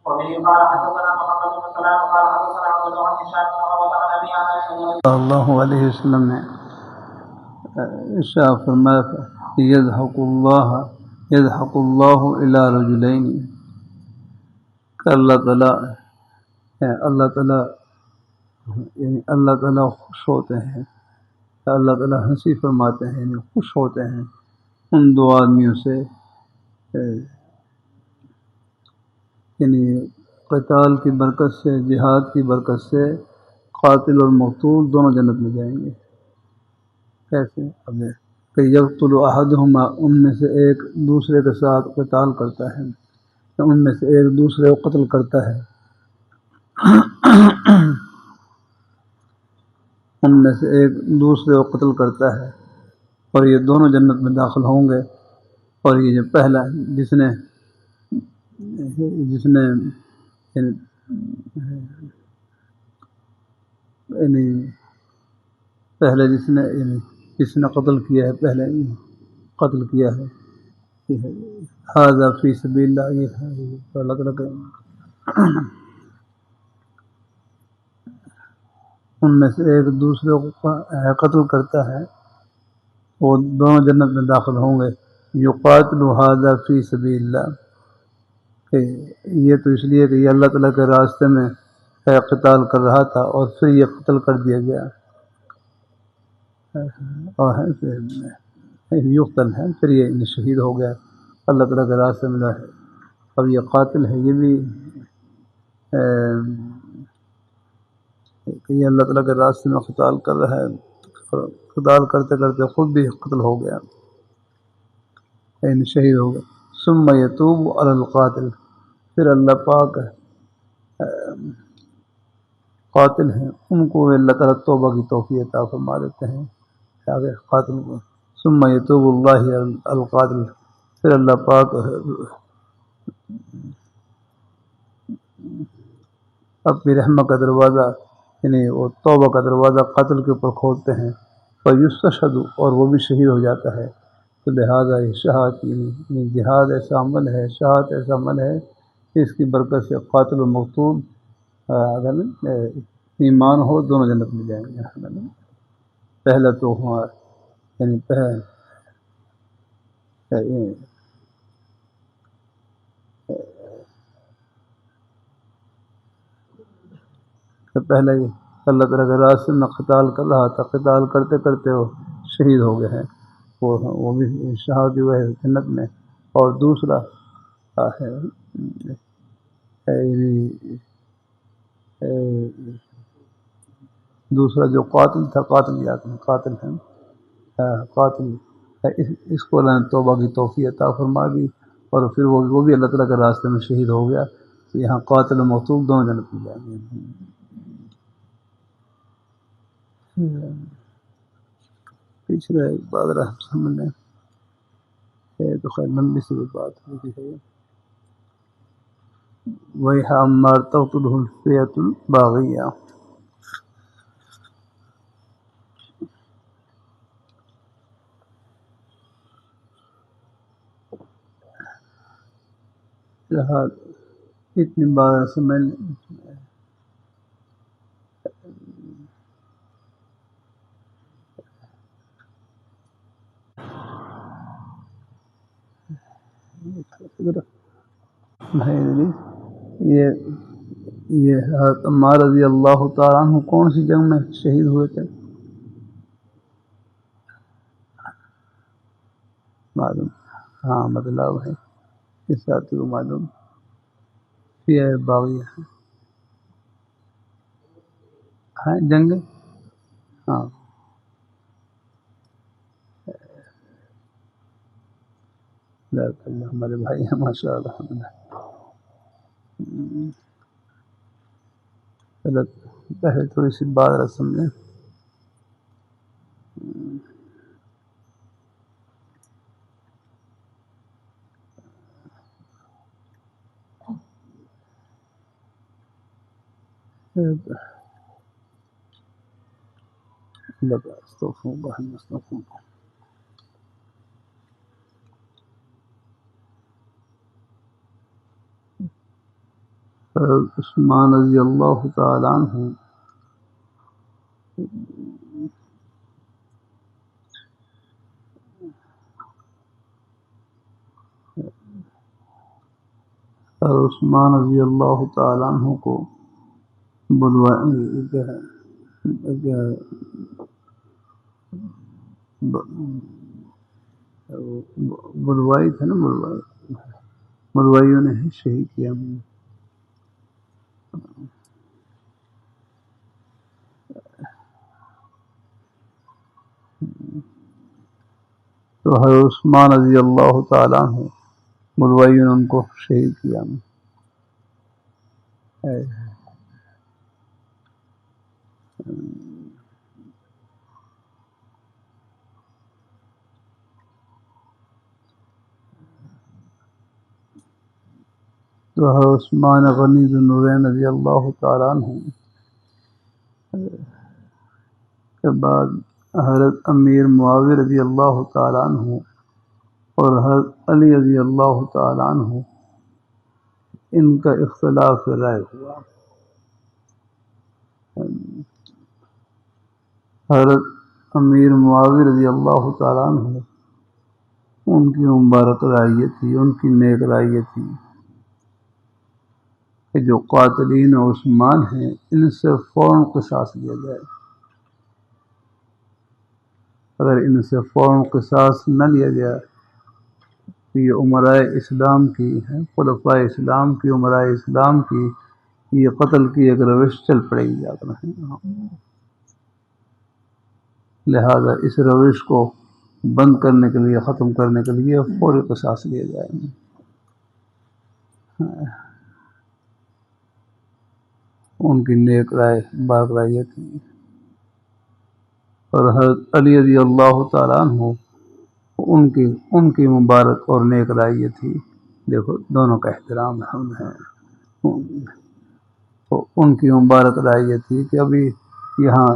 وبه قال حدثنا محمد بن سلام قال حدثنا عبد الله بن هشام بن عروة عن أبي عائشة صلی اللہ علیہ وسلم نے ارشاد فرمایا یضحک اللہ الی رجلین، کہ اللہ تعالیٰ یعنی اللہ تعالیٰ خوش ہوتے ہیں، اللہ تعالیٰ ہنسی فرماتے ہیں، یعنی خوش ہوتے ہیں ان دو آدمیوں سے، یعنی قتال کی برکت سے، جہاد کی برکت سے قاتل اور مقتول دونوں جنت میں جائیں گے. کیسے؟ اب کہ یقتل احدہما، ان میں سے ایک دوسرے کے ساتھ قتال کرتا ہے، ان میں سے ایک دوسرے کو قتل کرتا ہے، ان میں سے ایک دوسرے کو قتل کرتا ہے، اور یہ دونوں جنت میں داخل ہوں گے۔ اور یہ جو پہلا جس نے یعنی پہلے جس نے قتل کیا ہے، پہلے قتل کیا ہے، ھذا فی سبیل اللہ، یہ اللہ تعالیٰ کا ان میں سے ایک دوسرے کو قتل کرتا ہے، وہ دونوں جنت میں داخل ہوں گے۔ یقاتل ھذا فی سبیل اللہ، کہ یہ تو اس لیے کہ یہ اللہ تعالیٰ کے راستے میں قتال کر رہا تھا اور پھر یہ قتل کر دیا گیا، اور یقتل ہے، پھر یہ شہید ہو گیا اللہ تعالیٰ کے راستے میں ہے۔ اب یہ قاتل ہے، یہ بھی کہ یہ اللہ تعالیٰ کے راستے میں قتال کر رہا ہے، قتال کرتے کرتے خود بھی قتل ہو گیا، یعنی شہید ہو گیا۔ ثم یتوب علی القاتل، پھر اللہ پاک قاتل ہیں ان کو اللہ تعالیٰ توبہ کی توفیق عطا فرما دیتے ہیں، آگے قاتل کو۔ ثم یتوب اللہ علی القاتل، پھر اللہ پاک اپنی رحمت کا دروازہ، یعنی وہ توبہ کا دروازہ قاتل کے اوپر کھولتے ہیں، فیستشہد، اور وہ بھی شہید ہو جاتا ہے۔ تو لہٰذا یہ شہادت، یعنی جہاد ایسا عمل ہے، شہادت ایسا عمل ہے کہ اس کی برکت سے قاتل و مقتول اگر ایمان ہو دونوں جنت میں جائیں گے۔ پہلا تو ہوا یعنی پہلے ہی اللہ تعالیٰ کے راستے میں قتال کر رہا تھا، قتال کرتے کرتے وہ شہید ہو گئے ہیں، وہ بھی شہادت ہوئے ہے جنت میں۔ اور دوسرا ہے دوسرا جو قاتل تھا، قاتل ہے، قاتل ہے، اس کو اللہ نے توبہ کی توفیق عطا فرما دی، اور پھر وہ بھی اللہ تعالیٰ کے راستے میں شہید ہو گیا۔ تو یہاں قاتل و مقتول دونوں جنت میں جائیں گے۔ پچھلا ایک بات رہا سمجھ لیں، تو خیر لمبی سی بات ہوتی ہے۔ وَإِذَا عَمَّرَ تَقْتُلُهُ الْفِئَةُ الْبَاغِيَةُ، اتنی بار سمجھ لیں۔ یہ حضرت عمار رضی اللہ تعالیٰ عنہ کون سی جنگ میں شہید ہوئے تھے؟ معلوم؟ ہاں مطلب ہے اس ساتھی کو معلوم، فیہ باغیہ ہے جنگ، ہاں ہمارے بھائی ہیں ماشاء اللہ۔ پہلے تھوڑی سی بات رہ سمجھیں۔ عثمان رضی اللہ تعالیٰ عنہ عثمان رضی اللہ تعالیٰ عنہ کو بلوائی تھے نا، بلوائیوں نے شہید کیا۔ تو حضرت عثمان رضی اللہ تعالیٰ عنہ ملوئی نے ان کو شہید کیا. تو حضرت عثمان غنی ذو النورین رضی اللہ تعالیٰ عنہ کے بعد حضرت امیر معاویہ رضی اللہ تعالیٰ عنہ اور حضرت علی رضی اللہ تعالیٰ عنہ ان کا اختلاف رائے ہوا. حضرت امیر معاویہ رضی اللہ تعالیٰ عنہ ان کی مبارک رائے یہ تھی، ان کی نیک رائے یہ تھی کہ جو قاتلین عثمان ہیں ان سے فوراً قصاص لیا جائے. اگر ان سے فوراً قصاص نہ لیا جائے تو یہ امرائے اسلام کی ہیں، خلفائے اسلام کی، امرائے اسلام کی یہ قتل کی ایک روش چل پڑے گی یاد رکھیں. لہذا اس روش کو بند کرنے کے لیے، ختم کرنے کے لیے فوری قصاص لیا جائے. ان کی نیک رائے، بارک رائے یہ تھی. اور حضرت علی رضی اللہ تعالیٰ عنہ ان کی مبارک اور نیک رائے یہ تھی. دیکھو دونوں کا احترام ہم ہیں. ان کی مبارک رائے یہ تھی کہ ابھی یہاں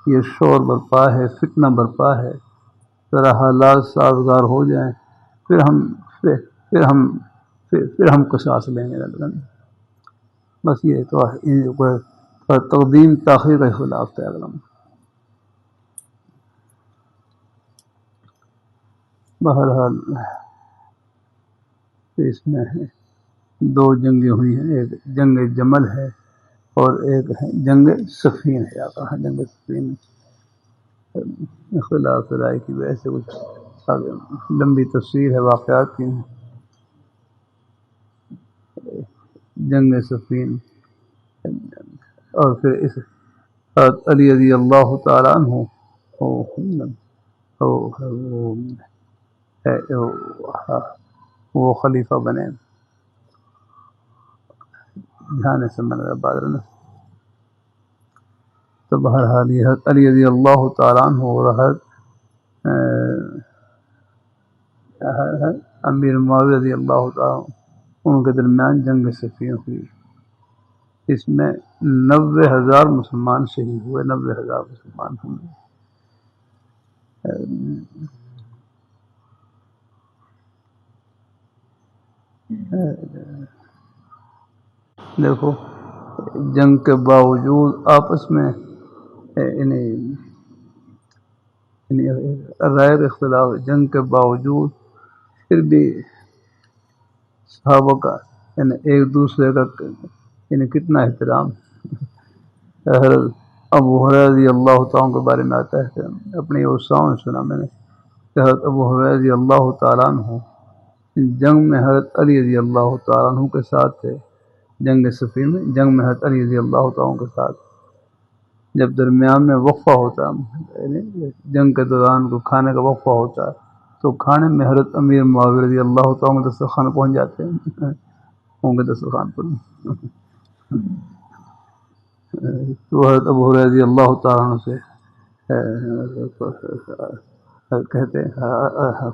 یہ شور برپا ہے، فتنہ برپا ہے، ذرا حالات سازگار ہو جائیں پھر ہم قصاص لیں گے. بس یہ تو تقدیم تاخیر کا خلاف تھا. بہرحال اس میں دو جنگیں ہوئی ہیں، ایک جنگ جمل ہے اور ایک ہے جنگ صفین ہے. کہاں جنگ صفین اختلاف رائے کی وجہ سے کچھ لمبی تفصیل ہے واقعات کی. جنگ صفین اور پھر اس حضرت علی رضی اللہ تعالیٰ عنہ وہ خلیفہ بنے. دھیان سے من بادر نے تو بہرحال یہ حضرت علی رضی اللہ تعالیٰ عنہ اور حضرت امیر معاویہ رضی اللہ تعالیٰ عنہ ان کے درمیان جنگ صفین ہوئی. اس میں 90,000 مسلمان شہید ہوئے. 90,000 مسلمان ہوئے. دیکھو جنگ کے باوجود آپس میں رائے کا اختلاف، جنگ کے باوجود پھر بھی صحابہ کا ایک دوسرے کا کتنا احترام. ابو ہریرہ رضی اللہ تعالیٰ کے بارے میں آتا ہے کہ اپنے استاذوں میں سنا میں نے کہ حضرت ابو ہریرہ رضی اللہ تعالیٰ عنہ جنگ میں حضرت علی رضی اللہ تعالیٰ عنہ کے ساتھ تھے. جنگ صفین میں جنگ میں حضرت علی رضی اللہ تعالیٰ عنہ کے ساتھ. جب درمیان میں وقفہ ہوتا، جنگ کے دوران کو کھانے کا وقفہ ہوتا تو کھانے میں حضرت امیر معاویہ رضی اللہ تعالیٰ کے دسترخوان پہنچ جاتے ہیں. ہوں گے دسترخوان پر تو حضرت ابو ہریرہ رضی اللہ تعالیٰ عنہ سے کہتے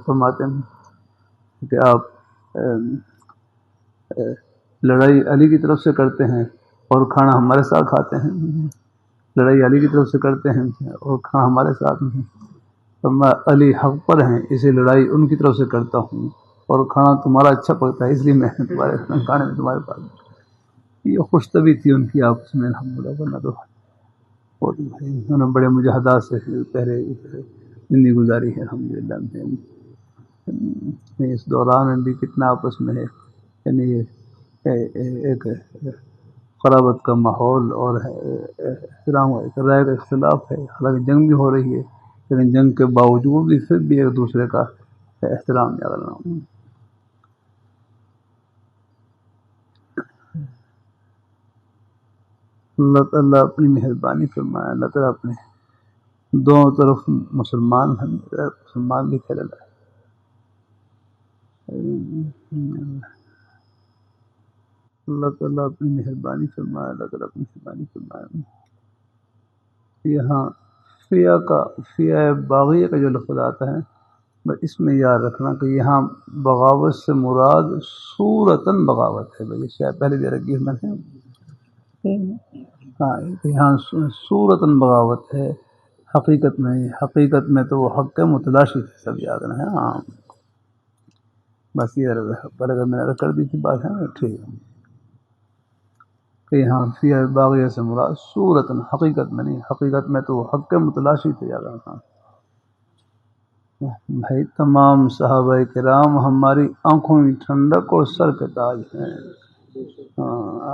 فرماتے ہیں کہ آپ لڑائی علی کی طرف سے کرتے ہیں اور کھانا ہمارے ساتھ کھاتے ہیں. لڑائی علی کی طرف سے کرتے ہیں اور کھانا ہمارے ساتھ نہیں. تو میں علی حق پر ہیں اسے لڑائی ان کی طرف سے کرتا ہوں اور کھانا تمہارا اچھا پکتا ہے اس لیے میں تمہارے کھانے میں تمہارے پاس. یہ خوش طبی تھی ان کی آپس میں الحمدللہ. ورنہ تو انہوں نے بڑے مجاہدات سے پہلے زندگی گزاری ہے الحمدللہ. اس دوران میں بھی کتنا آپس میں ہے، یعنی ایک قرابت کا ماحول اور احترام رائے کا اختلاف ہے. حالانکہ جنگ بھی ہو رہی ہے لیکن جنگ کے باوجود بھی پھر بھی ایک دوسرے کا احترام یاد رکھنا. اللہ تعالیٰ اپنی مہربانی فرمائے. اللہ تعالیٰ اپنے دونوں طرف مسلمان بھی پھیلا ہے. اللہ تعالیٰ اپنی مہربانی فرمائے، اللہ تعالیٰ اپنی مہربانی فرمائے۔ یہاں فیا باغیہ کا جو لفظ آتا ہے، بس اس میں یاد رکھنا کہ یہاں بغاوت سے مراد صورتاً بغاوت ہے۔ بھائی شاید پہلے بھی رکھی ہے میں نے، ہاں یہاں صورتاً بغاوت ہے، حقیقت میں نہیں۔ حقیقت میں تو وہ حق متلاشی ہے، سب یاد رہے ہیں۔ ہاں بس یہ پر اگر میں نے کر دی تھی بات ہے نا، ٹھیک ہے کہ یہاں فی باغیہ سے مراد صورتاً، حقیقت میں نہیں۔ حقیقت میں تو وہ حق متلاشی تھے، یاد رکھنا بھائی۔ تمام صحابہ کرام ہماری آنکھوں کی ٹھنڈک اور سر کے تاج ہیں۔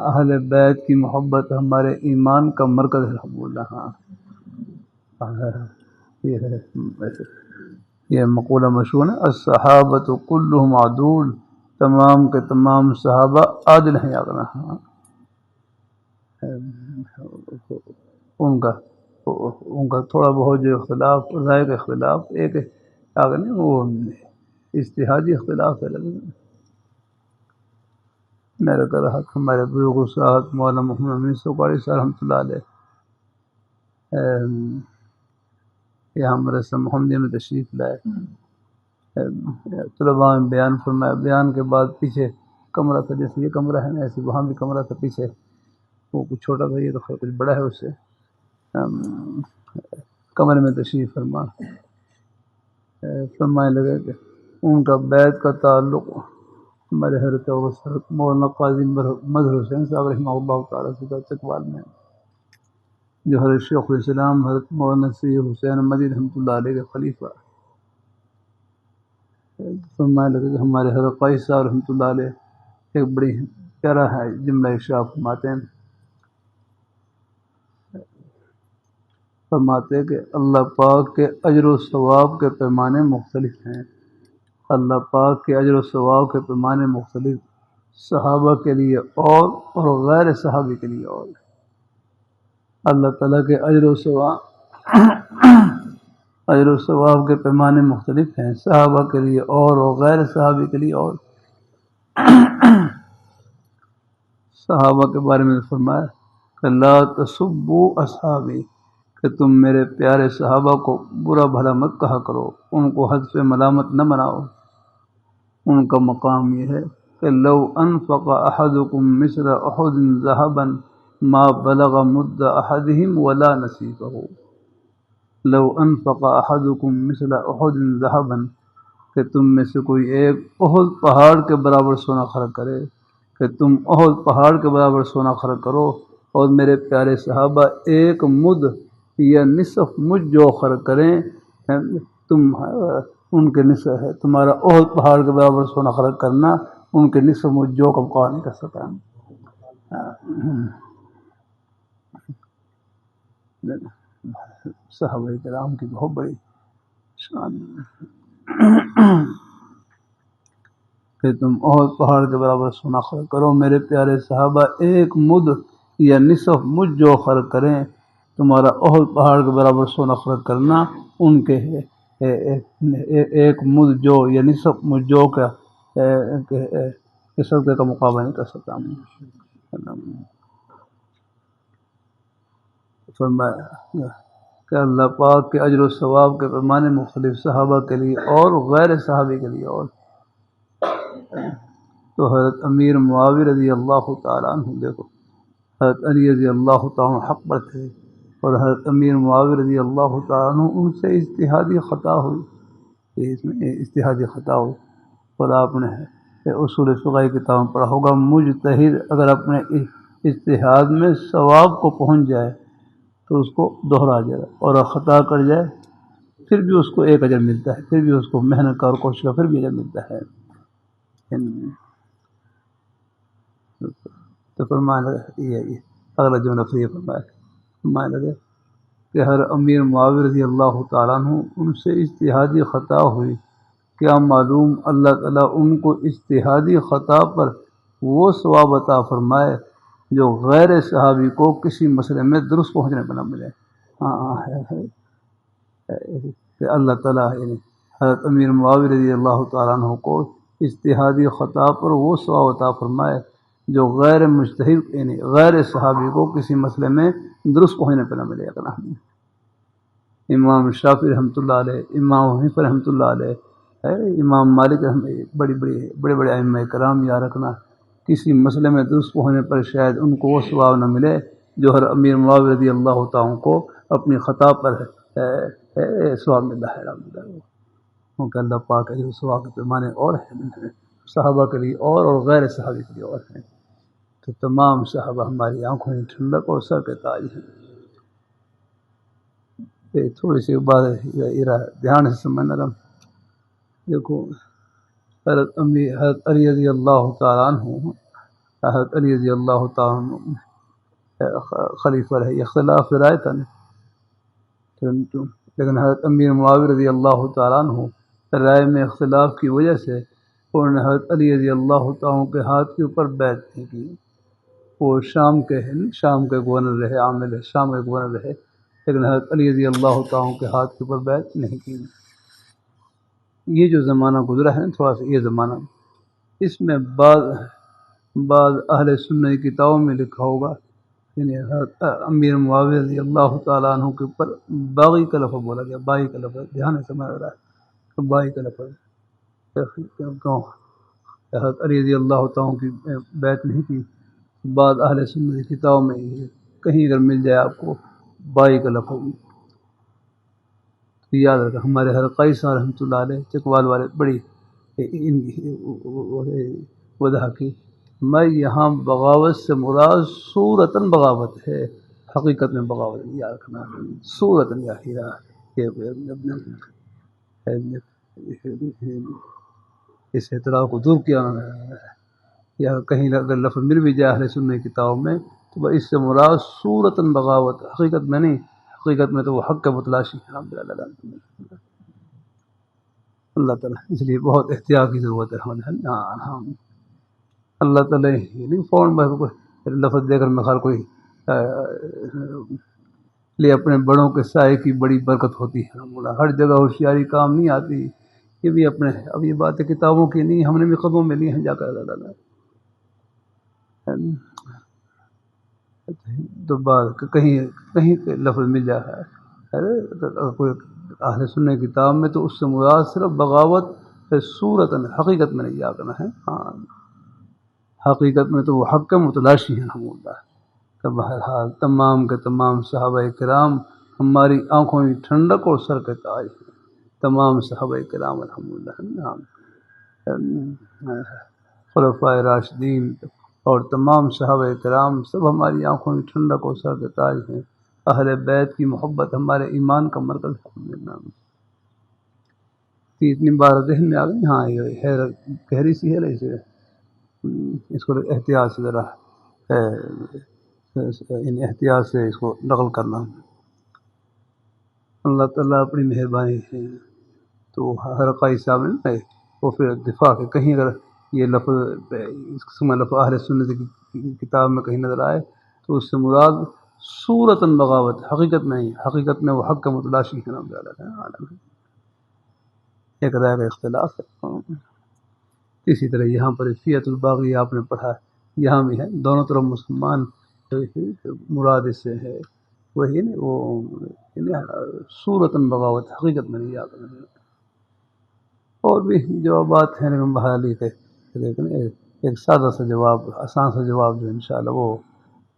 اہل بیت کی محبت ہمارے ایمان کا مرکز ہے، بول رہا یہ مقولہ مشہور ہے، الصحابۃ کلہم عدول، تمام کے تمام صحابہ عادل ہیں، یاد رکھنا۔ ان کا تھوڑا بہت جو اختلاف، رائے کا اختلاف ایک اگر نہیں وہ اجتہادی اختلاف ہے۔ میرا کہہ رہا تھا ہمارے بزرگ استاد مولانا محمد امین سوکاڑی صاحب رحمۃ اللہ علیہ یہاں مدرسہ محمدیہ میں تشریف لائے، طلباء میں بیان فرمایا۔ بیان کے بعد پیچھے کمرہ تھا، جیسے یہ کمرہ ہے نا ایسے وہاں بھی کمرہ تھا پیچھے، وہ کچھ چھوٹا تھا، یہ تو کچھ بڑا ہے اس سے۔ کمرے میں تشریف فرمانے لگے کہ ان کا بیت کا تعلق ہمارے حضرت مولانا قاضی مظہر حسین صاحب رحمہ اللہ تعالیٰ سے استقبال میں، جو حضرت شیخ الاسلام حضرت مولانا سید حسین مدنی رحمۃ اللہ علیہ کے خلیفہ۔ فرمانے لگے کہ ہمارے حضرت قاضی صاحب رحمۃ اللہ علیہ ایک بڑی پیارا ہے جملہ ارشاد فرماتے کہ اللہ پاک کے اجر و ثواب کے پیمانے مختلف ہیں۔ اللہ پاک کے اجر و ثواب کے پیمانے مختلف، صحابہ کے لیے اور غیر صحابی کے لیے اور۔ اللہ تعالیٰ کے اجر و ثواب کے پیمانے مختلف ہیں، صحابہ کے لیے اور غیر صحابی کے لیے اور۔ صحابہ کے بارے میں فرمایا کہ لا تسبوا اصحابی، کہ تم میرے پیارے صحابہ کو برا بھلا مت کہا کرو، ان کو حد سے ملامت نہ بناؤ۔ ان کا مقام یہ ہے کہ لو انفق احدکم مثل احد ذهبا ما بلغ مد احدهم ولا نصیفہ۔ لو انفق احدکم مثل احد ذهبا، کہ تم میں سے کوئی ایک احد پہاڑ کے برابر سونا خرچ کرے، کہ تم احد پہاڑ کے برابر سونا خرچ کرو، اور میرے پیارے صحابہ ایک مد یا نصف مجھ جو خرچ کریں، تم ان کے نصف ہے، تمہارا احد پہاڑ کے برابر سونا خرچ کرنا ان کے نصف مجھ جو کا مقابلہ نہیں کر سکتا۔ صحابہ کرام کی بہت بڑی شان کہ تم احد پہاڑ کے برابر سونا خرچ کرو، میرے پیارے صحابہ ایک مد یا نصف مجھ جو خرچ کریں، تمہارا احد پہاڑ کے برابر سونا خرچ کرنا ان کے ایک مد جو یا نصف مجھ جو کا صدقے کا مقابلہ نہیں کر سکتا۔ فرمایا کہ اللہ پاک کے اجر و ثواب کے پیمانے مختلف، صحابہ کے لیے اور غیر صحابی کے لیے اور۔ تو حضرت امیر معاویہ رضی اللہ تعالیٰ عنہ، دیکھو حضرت علی رضی اللہ تعالیٰ عنہ حق پر تھے، اور حضرت امیر معاویہ رضی اللہ تعالیٰ عنہ ان سے اجتہادی خطا ہوئی، اس میں اجتہادی خطا ہوئی۔ اور آپ نے اصول فقہ کی کتاب پڑھا ہوگا، مجتہد اگر اپنے اجتہاد میں ثواب کو پہنچ جائے تو اس کو دوہرا جائے، اور خطا کر جائے پھر بھی اس کو ایک اجر ملتا ہے، پھر بھی اس کو محنت کا اور کوشش کا پھر بھی اجر ملتا ہے۔ تو فرمانے لگے یہ اگلا جملہ پھر یہ فرمانے لگے کہ ہر امیر معاویہ رضی اللہ تعالیٰ عنہ ان سے اجتہادی خطا ہوئی، کیا معلوم اللہ تعالیٰ ان کو اجتہادی خطا پر وہ ثواب عطا فرمائے جو غیر صحابی کو کسی مسئلے میں درست پہنچنے پر نہ ملے۔ کہ اللہ تعالیٰ حضرت امیر معاویہ رضی اللہ تعالیٰ عنہ کو اجتہادی خطا پر وہ ثواب عطا فرمائے جو غیر مجتہد یعنی غیر صحابی کو کسی مسئلے میں درست پہنچنے پہ نہ ملے گا۔ امام شافعی رحمۃ اللہ علیہ، امام حنیفہ رحمۃ اللہ علیہ، امام مالک بڑے بڑے ائمہ کرام یا رکھنا کسی مسئلے میں درست ہونے پر شاید ان کو وہ ثواب نہ ملے جو ہر امیر معاویہ رضی اللہ تعالیٰ کو اپنی خطا پر ثواب مل رہا ہے۔ کیونکہ اللہ پاک کے ثواب کے پیمانے اور ہیں، صحابہ کے لیے اور غیر صحابی کے لیے اور ہیں۔ تو تمام صحابہ ہماری آنکھوں میں ٹھنڈک اور سر کے تاج ہیں۔ تھوڑی سی بات دھیان سے سمجھنا رہا۔ دیکھو حضرت علی رضی اللہ تعالیٰ عنہ، حضرت علی رضی اللہ تعالیٰ عنہ خلیفہ رہے، اختلاف رائے تھا لیکن حضرت امیر معاویہ رضی اللہ تعالیٰ عنہ رائے میں اختلاف کی وجہ سے انہوں نے حضرت علی رضی اللہ تعالیٰ کے ہاتھ کے اوپر بیعت نہیں کی۔ وہ شام کے گورنر رہے، عامل شام کے گورنر رہے، لیکن حضرت علی رضی اللہ تعالیٰ کے ہاتھ کے اوپر بیعت نہیں کی۔ یہ جو زمانہ گزرا ہے تھوڑا سا یہ زمانہ، اس میں بعض اہل سنت کی کتابوں میں لکھا ہوگا، یعنی امیر معاویہ رضی اللہ تعالیٰ عنہ کے اوپر باغی کا لفظ بولا گیا، باغی کا لفظ، دھیان سے سمجھ رہا ہے، باغی کا لفظ کیوں حضرت علی رضی اللہ تعالیٰ کی بیعت نہیں کی۔ بعض اہل سنت کی کتابوں میں کہیں اگر مل جائے آپ کو باغی کا لفظ، یاد رکھا۔ ہمارے حلقائی صاحب رحمۃ اللہ علیہ چکوال والے بڑی وضاح کی، میں یہاں بغاوت سے مراد صورتاً بغاوت ہے، حقیقت میں بغاوت نہیں، یاد رکھنا، صورتاً اس اعتراض کو دور کیا یا کہیں اگر لفظ مل بھی جائے اہل سنت کی کتابوں میں تو اس سے مراد صورتاً بغاوت، حقیقت میں نہیں، حقیقت میں تو وہ حق کا متلاشی ہے۔ اللہ تعالیٰ اس لیے بہت احتیاط کی ضرورت ہے ہاں اللہ تعالیٰ یہ نہیں فوراً لفظ دے کر مخال کوئی لے، اپنے بڑوں کے سائے کی بڑی برکت ہوتی ہے، ہر جگہ ہوشیاری کام نہیں آتی، یہ بھی اپنے اب یہ باتیں کتابوں کی نہیں، ہم نے بھی قدموں میں لی ہیں جا کر اللہ تو بات کہیں لفظ مل جائے کوئی اہل سنت کی کتاب میں تو اس سے مراد صرف بغاوت صورتاً، حقیقت میں نہیں یاد کرنا ہے، ہاں حقیقت میں تو وہ حق کا متلاشی ہیں ہم اللہ۔ تو بہرحال تمام کے تمام صحابہ کرام ہماری آنکھوں میں ٹھنڈک اور سر کے تاج ہیں، تمام صحابہ کرام الحمدللہ، خلفائے راشدین اور تمام صحابہ کرام سب ہماری آنکھوں میں ٹھنڈک اور سر کے تاج ہیں۔ اہل بیت کی محبت ہمارے ایمان کا مرکز ہے۔ اتنی بار ذہن میں آ گئی، ہاں یہ ہے گہری سی ہے، اسے اس کو احتیاط سے ذرا احتیاط سے اس کو نقل کرنا۔ اللہ تعالیٰ اپنی مہربانی ہے تو ہر قائی صاحب نے وہ پھر دفاع کے کہیں اگر یہ لفظ اس قسم کا لفظ اہل سنت کی کتاب میں کہیں نظر آئے تو اس سے مراد صورتاً بغاوت، حقیقت میں نہیں، حقیقت میں وہ حق کا متلاشی ہے۔ ایک رائے کا اختلاف ہے۔ اسی طرح یہاں پر فیۃ الباغی آپ نے پڑھا، یہاں بھی ہے، دونوں طرف مسلمان مراد اس سے ہے وہی نہیں، وہ صورتاً بغاوت، حقیقت میں نہیں یاد ہے۔ اور بھی جوابات ہیں لیکن بہرحال لیکن ایک سادہ سا جواب، آسان سا جواب جو انشاءاللہ وہ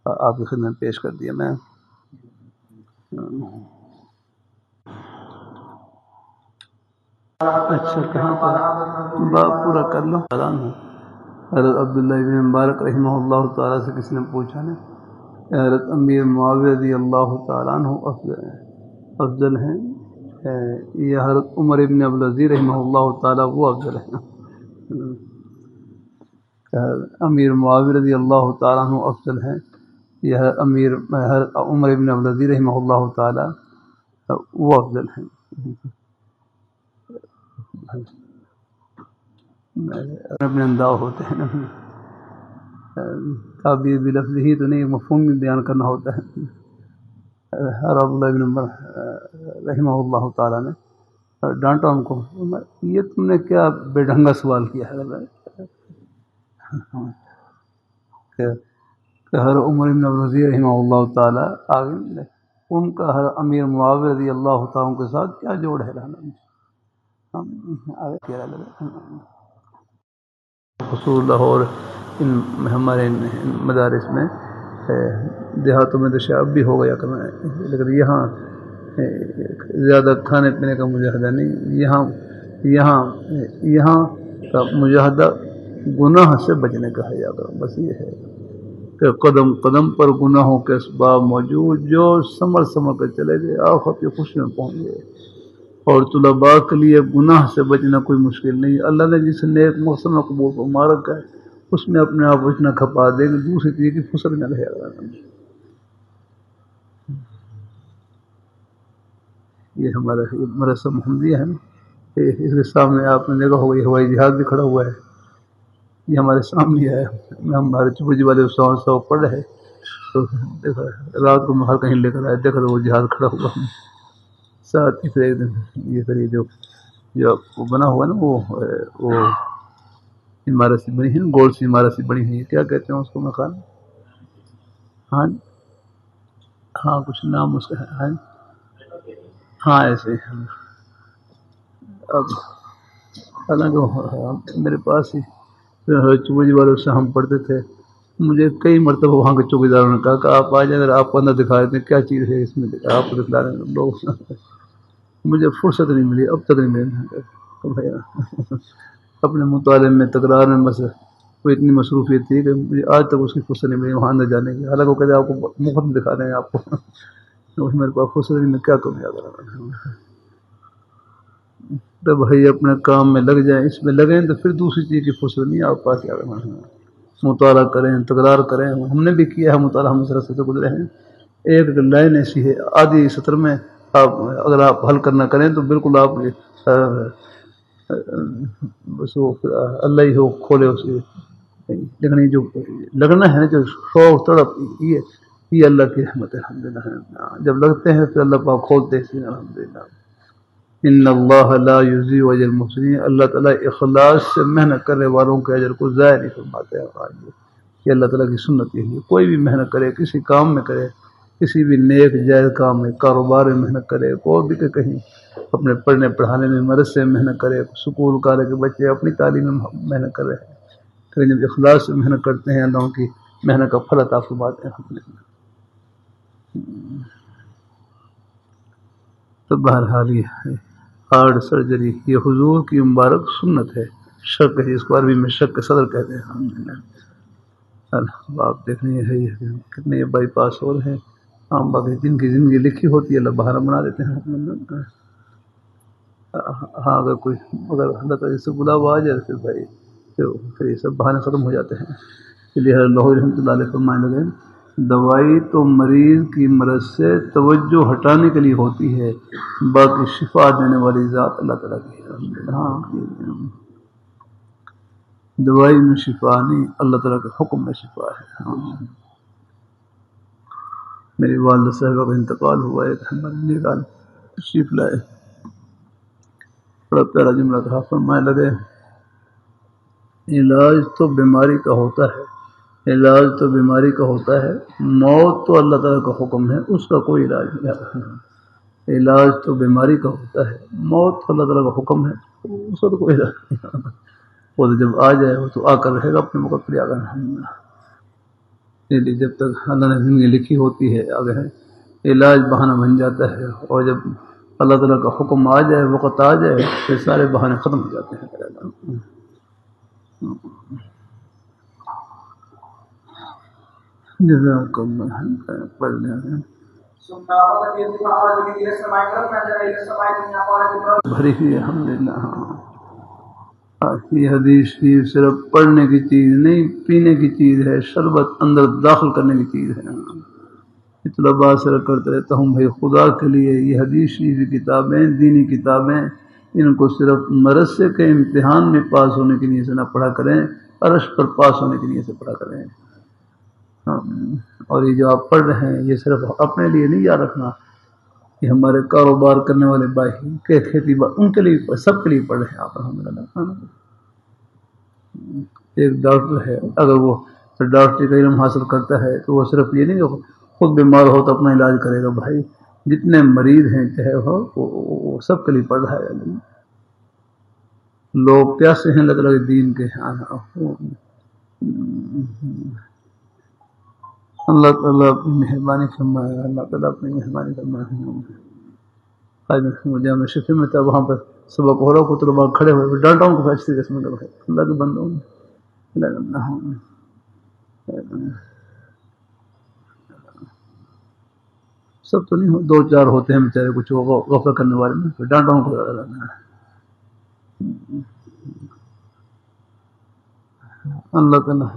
آپ کی خدمت پیش کر دیا میں۔ اچھا کہاں پر باب پورا کر لو۔ حضرت عبداللہ بن مبارک رحمہ اللہ تعالیٰ سے کسی نے پوچھا نا، حضرت امیر معاویہ رضی اللہ تعالیٰ عنہ افضل ہیں یا حضرت عمر ابن عبدالعزیز رحمہ اللہ تعالیٰ وہ افضل ہیں؟ امیر معاویہ رضی اللہ تعالیٰ عنہ افضل ہیں یا حضرت عمر ابن عبدالعزیز رحمہ اللہ تعالیٰ وہ افضل ہیں؟ اپنے انداز ہوتے ہیں تعبیر بھی لفظ ہی تو نہیں، مفہوم بھی بیان کرنا ہوتا ہے۔ عبداللہ بن عمر رحمہ اللہ تعالیٰ نے ڈانٹا ان کو، یہ تم نے کیا بے ڈھنگا سوال کیا ہے کہ ہر عمر بن رضی رحمہ اللہ تعالیٰ آگے ان کا ہر امیر معاویہ رضی اللہ تعالیٰ کے ساتھ کیا جوڑ ہے حصول لاہور ان ہمارے مدارس میں دیہاتوں میں تو شاید بھی ہو گیا کرنا ہے، لیکن یہاں زیادہ کھانے پینے کا مجاہدہ نہیں، یہاں کا مجاہدہ گناہ سے بچنے کا ہے، یاد رکھو بس یہ ہے کہ قدم قدم پر گناہوں کے اسباب موجود، جو سمر کر چلے گئے آخرت کی خوشی میں پہنچ گئے۔ اور طلباء کے لیے گناہ سے بچنا کوئی مشکل نہیں، اللہ نے جس نیک مقصد میں قبول کو مار رکھا ہے اس میں اپنے آپ کو اتنا کھپا دے کہ دوسری چیز کی فرصت نہ رہے گا۔ یہ ہمارا مدرسہ محمدیہ ہے نا، اس کے سامنے آپ نے دیکھا ہوگا یہ ہوائی جہاز بھی کھڑا ہوا ہے، یہ ہمارے سامنے ہے، ہمارے چپڑی والے سب پڑھ رہے تو دیکھا رات کو باہر کہیں لے کر آئے، دیکھا تو وہ جہاز کھڑا ہوا ساتھ ہی پھر ایک دن یہ پھر یہ جو بنا ہوا ہے نا وہ عمارت سی بنی ہے نا، گول سی عمارت سی بنی ہے، کیا کہتے ہیں اس کو مکان؟ ہاں کچھ نام اس کا ہے، ہاں ایسے اب حالانکہ میرے پاس ہی چوڑی والوں سے ہم پڑھتے تھے، مجھے کئی مرتبہ وہاں کے چوکیداروں نے کہا کہ آپ آ جائیں، اگر آپ کو اندر دکھا دیتے ہیں کیا چیز ہے اس میں آپ کو دکھلا رہے ہیں لوگ، مجھے فرصت نہیں ملی، اب تک نہیں ملی بھیا اپنے مطالعے میں تکرار میں بس وہ اتنی مصروفیت تھی کہ مجھے آج تک اس کی فرصت نہیں ملی وہاں اندر جانے کی، حالانکہ وہ کہتے ہیں آپ کو مفت میں دکھا رہے ہیں آپ کو میرے پاس فرصت نہیں، میں کیا کروں یاد رہا تو بھائی اپنے کام میں لگ جائیں، اس میں لگیں تو پھر دوسری چیز کی فرصت نہیں آپ پاس یاد رہنا، مطالعہ کریں تکرار کریں، ہم نے بھی کیا ہے مطالعہ، ہم اس راستے سے گزرے ہیں، ایک لائن ایسی ہے آدھی سطر میں آپ اگر آپ حل کرنا کریں تو بالکل آپ بس وہ اللہ ہی ہو کھولے اسے، لیکن یہ جو لگنا ہے نا جو شوق تڑپ یہ اللہ کی رحمت ہے الحمدللہ، جب لگتے ہیں پھر اللہ پاک کھولتے ہیں الحمدللہ۔ ان اللہ لا یضیع اجر المحسنین، اللہ تعالیٰ اخلاص سے محنت کرنے والوں کے اجر کو ضائع نہیں فرماتے ہیں، یہ اللہ تعالیٰ کی سنت یہی ہے، کوئی بھی محنت کرے کسی کام میں کرے، کسی بھی نیک جائز کام میں کاروبار میں محنت کرے، کوئی بھی کہ کہیں اپنے پڑھنے پڑھانے میں مدرسے میں محنت کرے، سکول کالج کے بچے اپنی تعلیم میں محنت کر رہے ہیں، لیکن جب اخلاص سے محنت کرتے ہیں اللہ کی محنت کا پھل عطا فرماتے ہیں۔ تو بہرحال یہ ہارڈ سرجری یہ حضور کی مبارک سنت ہے، شک ہے اس کو عربی میں شک کے صدر کہتے ہیں الحمدللہ۔ آپ دیکھنے ہے کتنے بائی پاس ہو رہے ہیں، عام باقی جن کی زندگی لکھی ہوتی ہے اللہ بہانہ بنا دیتے ہیں۔ ہاں اگر اللہ تعالیٰ سے بلاوا آ جائے پھر بھائی پھر یہ سب بہانے ختم ہو جاتے ہیں، اس لیے اللہ رحمۃ اللہ علیہ فرمانے لگے دوائی تو مریض کی مرض سے توجہ ہٹانے کے لیے ہوتی ہے، باقی شفا دینے والی ذات اللہ تعالیٰ کی ہے۔ ہاں دوائی میں شفا نہیں، اللہ تعالیٰ کے حکم میں شفا ہے۔ میری والدہ صاحبہ کا انتقال ہوا ہے، ہمارے نگال تشریف لائے، بڑا پیارا جملہ کہا، فرمانے لگے علاج تو بیماری کا ہوتا ہے، علاج تو بیماری کا ہوتا ہے، موت تو اللہ تعالیٰ کا حکم ہے، اس کا کوئی علاج نہیں۔ علاج تو بیماری کا ہوتا ہے، موت تو اللہ تعالیٰ کا حکم ہے، اس کا تو کوئی علاج نہیں، وہ تو جب آ جائے وہ تو آ کر رہے گا اپنے موقع پر آگے۔ اس لیے جب تک اللہ نے زندگی لکھی ہوتی ہے آگے ہے، علاج بہانہ بن جاتا ہے، اور جب اللہ تعالیٰ کا حکم آ جائے وقت آ جائے پھر سارے بہانے ختم ہو جاتے ہیں۔ جزاک اللہ پڑھ لیں بھری ہوئی الحمدللہ۔ یہ حدیث شریف صرف پڑھنے کی چیز نہیں، پینے کی چیز ہے، شربت اندر داخل کرنے کی چیز ہے۔ طلباء سے کرتے رہتا ہوں بھائی خدا کے لیے یہ حدیث شریف کتابیں دینی کتابیں ان کو صرف مدرسے کے امتحان میں پاس ہونے کی نیت سے نہ پڑھا کریں، عرش پر پاس ہونے کی نیت سے پڑھا کریں۔ اور یہ جو آپ پڑھ رہے ہیں یہ صرف اپنے لیے نہیں یاد رکھنا، یہ ہمارے کاروبار کرنے والے بھائی کے کھیتی ان کے لیے سب کے لیے پڑھ رہے ہیں آپ الحمدللہ. ایک ڈاکٹر ہے، اگر وہ ڈاکٹری کا علم حاصل کرتا ہے تو وہ صرف یہ نہیں کہ خود بیمار ہو تو اپنا علاج کرے گا. بھائی جتنے مریض ہیں چاہے وہ سب کے لیے پڑھ رہا ہے. لوگ پیاسے ہیں اللہ تعالیٰ کے دین کے. اللہ تعالیٰ اپنی مہربانی فرمائے. اللہ تعالیٰ اپنی مہربانی فرمائے. جامع شفیع میں تھا، وہاں پر سبق ہو رہا کو طلباء کھڑے ہوئے ڈانٹا ان کو اچھی قسم کا ہے. اللہ کے بندوں سب تو نہیں، دو چار ہوتے ہیں بیچارے کچھ غفلت کرنے والے میں، ڈانٹا ان کو. اللہ تعالیٰ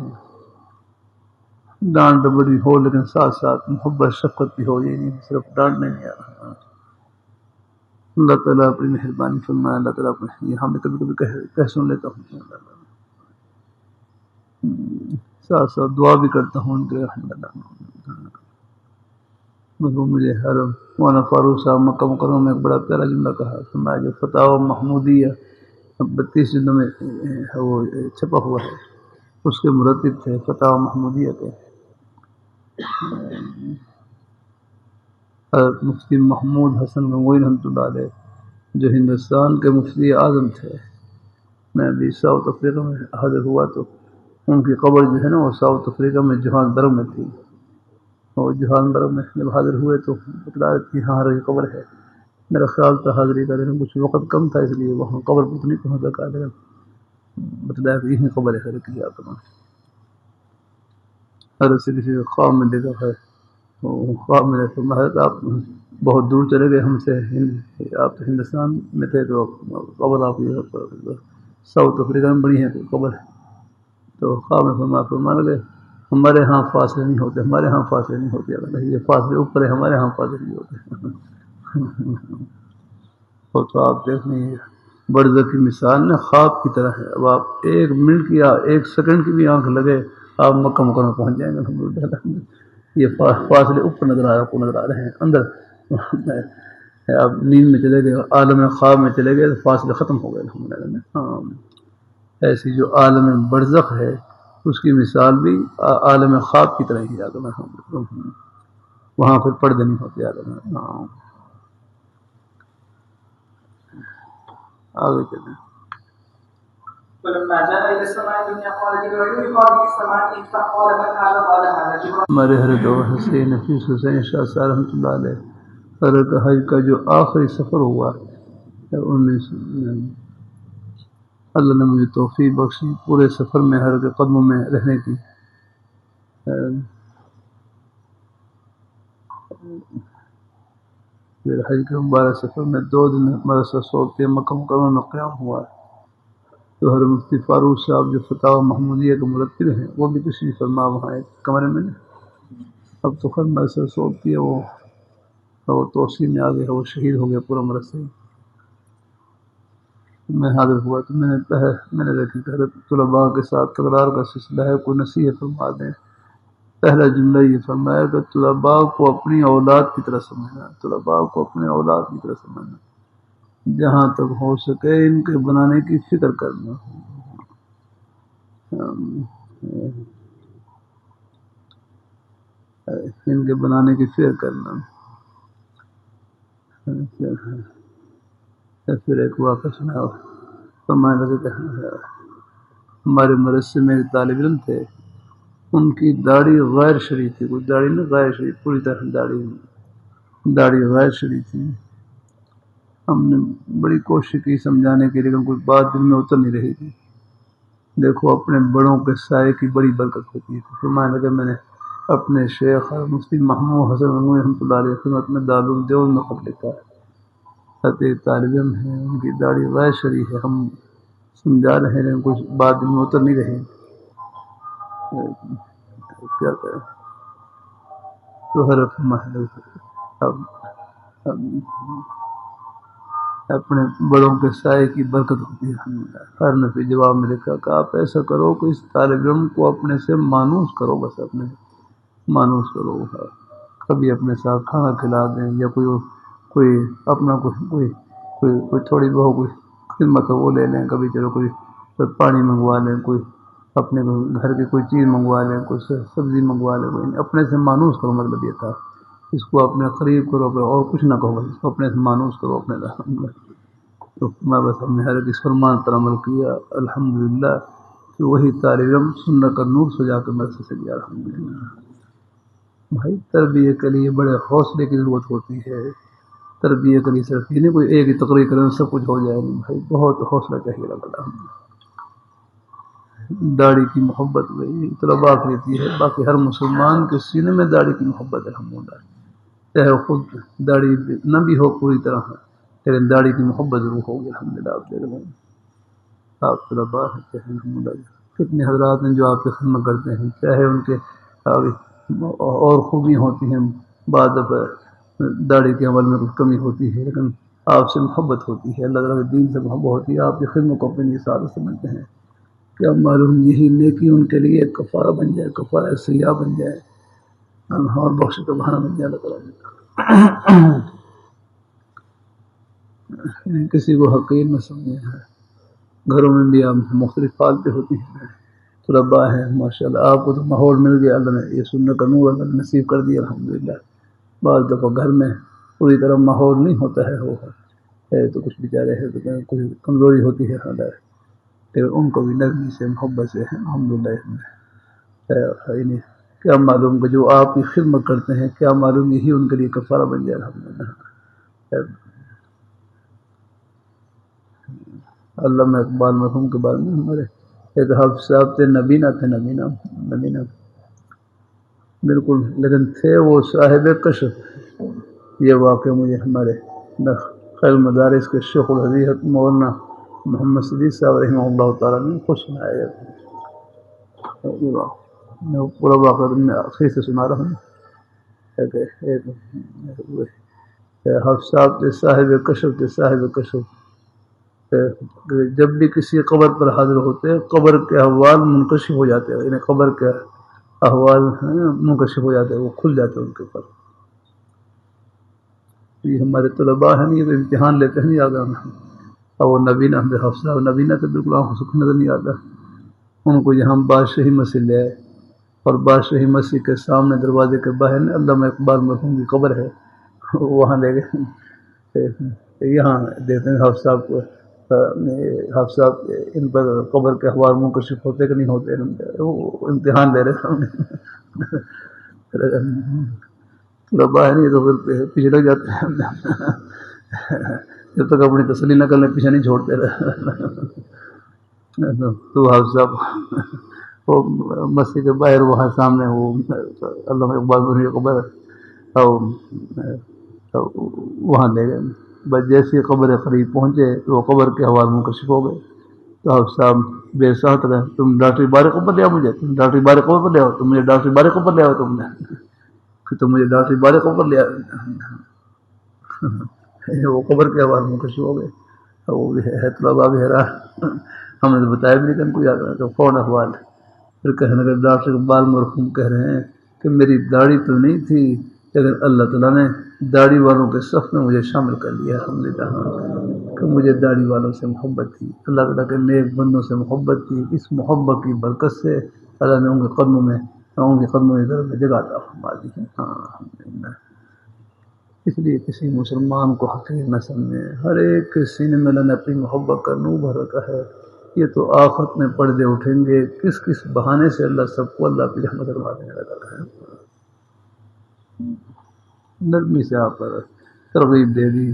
ڈانٹ بڑی ہو لیکن ساتھ ساتھ محبت شفقت بھی ہو، یہ نہیں صرف ڈانٹنے نہیں آ رہا. اللہ تعالیٰ اپنی مہربانی فرمائے. اللہ تعالیٰ اپنے یہاں میں کبھی کبھی کہہ سن لیتا ہوں، ساتھ ساتھ دعا بھی کرتا ہوں ان کے. مجھے ہر مولانا فاروق صاحب مکہ مکرمہ میں ایک بڑا پیارا جملہ کہا، فرمایا جو فتاوی محمودیہ 32 جلدوں میں وہ چھپا ہوا ہے، اس کے مرتب تھے فتاوی محمودیہ کے حضرت مفتی محمود حسن گنگوئی رحمۃ اللہ علیہ، جو ہندوستان کے مفتی اعظم تھے. میں ابھی ساؤتھ افریقہ میں حاضر ہوا تو ان کی قبر جو ہے نا وہ ساؤتھ افریقہ میں جوہانسبرگ میں تھی. اور جوہانسبرگ میں جب حاضر ہوئے تو بتلا رہی تھی ہاں رہی قبر ہے. میرا خیال تھا حاضری کا، لیکن کچھ وقت کم تھا اس لیے وہاں قبر پر نہیں پہنچ سکا، لیکن بتلایا کہ یہی قبر ہے کیا کرنا. حضرت سے کسی خواب میں دیکھا ہے، خواب میں حضرت آپ بہت دور چلے گئے ہم سے، آپ تو ہندوستان میں تھے تو قبر آپ ساؤتھ افریقہ میں بڑی ہے تو قبر ہے. تو خواب میں فرمان لگے ہمارے ہاں فاصلے نہیں ہوتے، ہمارے ہاں فاصلے نہیں ہوتے. اللہ یہ فاصلے اوپر ہے، ہمارے ہاں فاصلے نہیں ہوتے. تو آپ دیکھ لیں برزخ کی مثال نا خواب کی طرح ہے. اب آپ 1 منٹ یا 1 سیکنڈ کی بھی آنکھ لگے آپ مکہ مکرمہ پہنچ جائیں گے. یہ فاصلے اوپر نظر آ رہے ہیں اندر. آپ نیند میں چلے گئے، عالم خواب میں چلے گئے تو فاصلے ختم ہو گئے. ہاں ایسی جو عالم برزخ ہے اس کی مثال بھی عالم خواب کی طرح ہی وہاں پھر پردے نہیں ہوتے. آگے چلیں. ہمارے حضرت حسین نفیس حسین شاہ صاحب رحمۃ اللہ علیہ حضرت حج کا جو آخری سفر ہوا 19 اللہ نے مجھے توفیق بخشی پورے سفر میں حضرت کے قدموں میں رہنے کی. پھر حج کے مبارک سفر میں 2 دن مدرسہ صوفیہ مکہ مکرمہ میں قیام ہوا. تو حضرت مفتی فاروق صاحب جو فتاوی محمودیہ کے مرتب ہیں وہ بھی تشریف فرما وہاں ایک کمرے میں. اب تو خیر مدرسہ صوفیہ وہ توسیع میں آ گیا، وہ شہید ہو گیا پورا مدرسہ. میں حاضر ہوا تو میں نے دیکھا کہ حضرت طلباء کے ساتھ تکرار کا سلسلہ ہے، کوئی نصیحت فرما دیں. پہلا جملہ یہ فرمایا کہ طلباء کو اپنی اولاد کی طرح سمجھنا، طلباء کو اپنے اولاد کی طرح سمجھنا، جہاں تک ہو سکے ان کے بنانے کی فکر کرنا. ان کے بنانے کی فکر کرنا. پھر ایک واقعہ سنا فرمانے لگے کہ ہمارے مدرسے میں ایک طالب علم تھے، ان کی داڑھی غیر شرعی تھی. کوئی داڑھی نہیں غیر شرعی، پوری طرح داڑھی غیر شرعی تھی. ہم نے بڑی کوشش کی سمجھانے کی لیکن کوئی بات دل میں اتر نہیں رہی تھی. دیکھو اپنے بڑوں کے سائے کی بڑی برکت ہوتی ہے. فرمانے لگے میں نے اپنے شیخ مفتی محمود حسن گنگوئی رحمۃ اللہ علیہ خدمت میں دارالعلوم دیوبند میں خط لکھا ہے. طالب علم ہے، ان کی داڑھی غیر شرعی ہے، ہم سمجھا رہے ہیں لیکن کچھ بات دل میں اتر نہیں رہی. کیا کریں؟ تو حرف اپنے بڑوں کے سائے کی برکت ہوتی ہے. ہر نے پھر جواب میں لکھا کہ آپ ایسا کرو کہ اس طالب علم کو اپنے سے مانوس کرو، بس اپنے مانوس کرو. کبھی اپنے ساتھ کھانا کھلا دیں یا کوئی کوئی اپنا کوئی تھوڑی بہت کوئی خدمت وہ لے لیں، کبھی چلو کوئی پانی منگوا لیں، کوئی اپنے گھر کی کوئی چیز منگوا لیں، کوئی سبزی منگوا لیں، کوئی اپنے سے مانوس کرو، مطلب یہ تھا اس کو اپنے قریب کرو اور کچھ نہ کہو، اس کو اپنے سے مانوس کرو اپنے تو میں بس ہم نے ہر اس فرمان پر عمل کیا الحمدللہ کہ وہی طالب علم سنت کا نور سجا کر مدرسے سے گیا الحمدللہ۔ بھائی تربیت کے لیے بڑے حوصلے کی ضرورت ہوتی ہے، تربیت کے لیے صرف یہ نہیں کوئی ایک ہی تقریر کریں سب کچھ ہو جائے نہیں، بھائی بہت حوصلہ چاہیے اللہ۔ داڑھی کی محبت وہی طلباء لیتی ہے، باقی ہر مسلمان کے سینے میں داڑھی کی محبت ہے الحمدللہ، چاہے خود داڑھی نہ بھی ہو پوری طرح لیکن داڑھی کی محبت ضرور ہوگی الحمدللہ۔ آپ دیکھ لیں آپ طلباء ہیں الحمدللہ، کتنے حضرات ہیں جو آپ کی خدمت کرتے ہیں، چاہے ان کے اور خوبیاں ہوتی ہیں، بعض دفعہ داڑھی کے عمل میں کچھ کمی ہوتی ہے لیکن آپ سے محبت ہوتی ہے، اللہ تعالیٰ کے دین سے محبت ہوتی ہے، آپ کی خدمت کو اپنی سعادت سمجھتے ہیں، کیا معلوم یہی نیکی ان کے لیے کفارہ بن جائے، کفارہ سیاہ بن جائے، اور بخش کا بہانہ بن جائے اللہ تعالیٰ۔ کسی کو حقیر نہ سمجھے، گھروں میں بھی آپ مختلف فالتیں ہوتی ہیں، طلباء ہیں ماشاءاللہ، آپ کو تو ماحول مل گیا، اللہ نے یہ سننے کا نور اللہ نے نصیب کر دیا الحمدللہ۔ بعض دفعہ گھر میں پوری طرح ماحول نہیں ہوتا ہے، وہ ہے تو کچھ بیچارے ہے تو کچھ کمزوری ہوتی ہے حالات، لیکن ان کو بھی نرمی سے محبت سے الحمدللہ کیا معلوم کہ جو آپ کی خدمت کرتے ہیں کیا معلوم یہی ان کے لیے کفارہ بن جائے الحمدللہ۔ علامہ اقبال مرحوم کے بارے میں ہمارے ایک حافظ صاحب تھے، نبینا بالکل، لیکن تھے وہ صاحب کشف۔ یہ واقعہ مجھے ہمارے خیر مدارس کے شیخ الحدیث مولانا محمد صدیق صاحب رحمہ اللہ تعالیٰ نے خود سنایا ہے، میں پورا واقعہ میں آخر سے سنا رہا ہوں۔ حافظ صاحب کے صاحب کشف جب بھی کسی قبر پر حاضر ہوتے قبر کے احوال منکشف ہو جاتے ہیں، یعنی قبر کے احوال منکشف ہو جاتے ہیں، وہ کھل جاتے ہیں ان کے اوپر۔ یہ ہمارے طلباء ہیں، یہ تو امتحان لیتے ہیں آگے، اور وہ نبینا حافظ صاحب نبینا تو بالکل آنکھوں سے نظر نہیں آتا، ان کو یہاں بادشاہی مسجد لے آئے اور بادشاہی مسجد کے سامنے دروازے کے باہر علامہ اقبال مرحوم کی قبر ہے، وہاں لے گئے، یہاں دیکھتے ہیں حافظ صاحب کو، حافظ صاحب ان پر قبر کے احوال منکشف ہوتے کہ نہیں ہوتے، وہ امتحان لے رہے طلباء ہے نہیں تو پھر پیچھے لگ جاتے ہیں، جب تک اپنی تسلی نہ کر لیں پیچھے نہیں چھوڑتے رہے۔ تو حافظ صاحب وہ مسجد کے باہر وہاں سامنے وہ علامہ اقبال مرحوم کی قبر وہاں لے گئے، بس جیسے قبر قریب پہنچے تو وہ قبر کے حوال منکشف ہو گئے، تو حافظ صاحب بے ساتھ رہے، تم ڈاکٹری بارے قبر لے آؤ مجھے، تم ڈاکٹری بارے قبر پر لے آؤ، تم مجھے ڈاکٹری بارے قبر لے آؤ، تم مجھے ڈاکٹری بارے قبر لے آؤ، وہ قبر کے حوال منکشف ہو گئے، وہ بھی ہے طلباء بھی حیران، ہم نے تو بتایا بھی نہیں کہ ان کو یاد رکھا فون احوال، پھر کہنے لگے ڈاکٹر اقبال مرحوم کہہ رہے ہیں کہ میری داڑھی تو نہیں تھی لیکن اللہ تعالیٰ نے داڑھی والوں کے صف میں مجھے شامل کر لیا الحمدللہ، کہ مجھے داڑھی والوں سے محبت تھی، اللہ تعالیٰ کے نیک بندوں سے محبت تھی، اس محبت کی برکت سے اللہ نے ان کے قدموں میں جگہ عطا فرما دی ہے۔ الحمدللہ، اس لیے کسی مسلمان کو حقیر نہ سمجھے، ہر ایک کے سینے میں اللہ نے اپنی محبت کا نور بھر رکھا ہے، یہ تو آخرت میں پردے اٹھیں گے، کس بہانے سے اللہ سب کو اللہ کی رحمت فرما دینے لگا ہے۔ نرمی سے آپ پر ترغیب دے دی،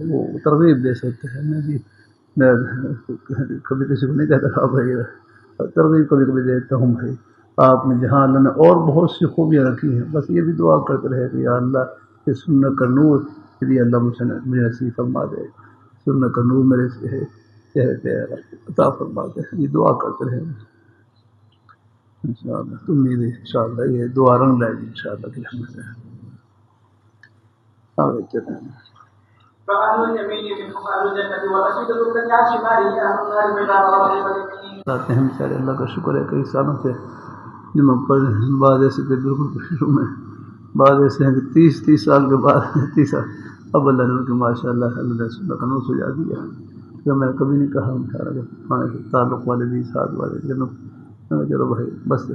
وہ ترغیب دے سکتے ہیں، میں کبھی کسی کو نہیں کہتا آپ بھائی، ترغیب کبھی دیتا ہوں بھائی، آپ نے جہاں اللہ نے اور بہت سی خوبیاں رکھی ہیں، بس یہ بھی دعا کرتے رہے کہ یا اللہ یہ سنت کا نور بھی اللہ مجھے نصیب فرما دے، سنت کا نور میرے چہرے پہ عطا فرما دے، یہ دعا کرتے رہے انشاءاللہ، امید ہے انشاءاللہ یہ دعا رنگ لائے گی انشاءاللہ کی رحمت سے۔ آگے چلیں، ہم سارے اللہ کا شکر ہے، کئی سالوں سے جمع پڑھ رہے ہیں، بعض ایسے کہ بالکل شروع میں، بعض ایسے ہیں کہ 30 سال کے بعد اب اللہ نے ان کے ماشاء اللہ اللہ کا نور سجا دیا کہ میں نے کبھی نہیں کہا ان تعلق والے بھی ساتھ والے چلو بھائی بس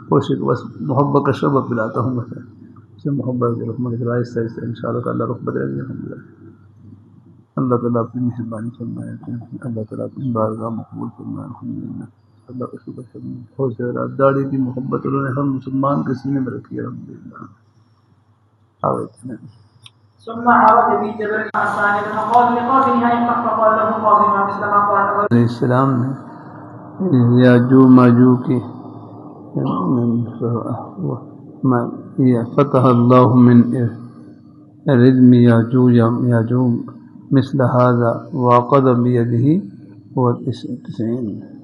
کوشش بس محبت کا شربت پلاتا ہوں بس اسے محبت کے رقم کے آہستہ آہستہ ان شاء اللہ تعالیٰ رخ بدلے گی الحمد للہ اللہ تعالیٰ اپنی مہربانی فرمائے اللہ تعالیٰ اپنی بارگاہ مقبول فرمائے الحمد للہ اللہ کا شکر ہے بہت زیادہ داڑھی کی محبت انہوں نے ہر مسلمان کے سینے میں رکھی ہے الحمد للہ ثم عرض بي جبل الثاني فقال لقاضيها ان فقال له قاضي ما مثل ما قال علیہ السلام نے یاجوج ماجوج کی فتح اللہ من ردم یاجوج مثل هذا وعقد بيده و90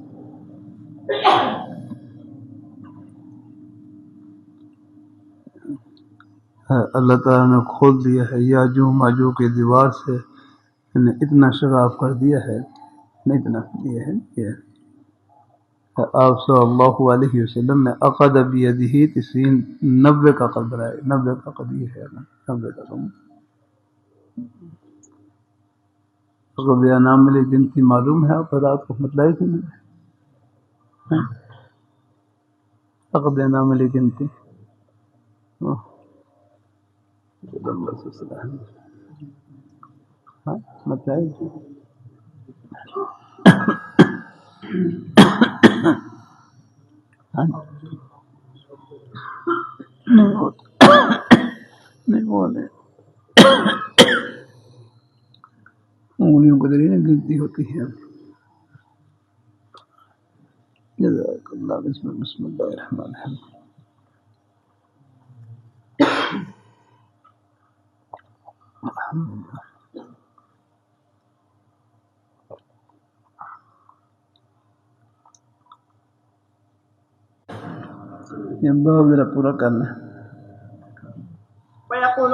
اللہ تعالیٰ نے کھول دیا ہے یاجوج ماجوج کے دیوار سے اتنا شگاف کر دیا ہے اتنا یہ ہے آپ صلی اللہ علیہ وسلم نے عقد بیدہ 90 کا قدر ہے 90 کا قدر ہے 90 کا قدر عقد نام ملی گنتی معلوم ہے آپ رات کو مطلعی تھی میں عقد نام ملی گنتی مطلعی تھی نہیں ہوتا نہیں وہ نہیں انگلیوں کو ذریعے گنتی ہوتی ہے جزاک اللہ بسم اللہ الرحمن الرحیم یہ باب ذرا پورا کرنا ويقول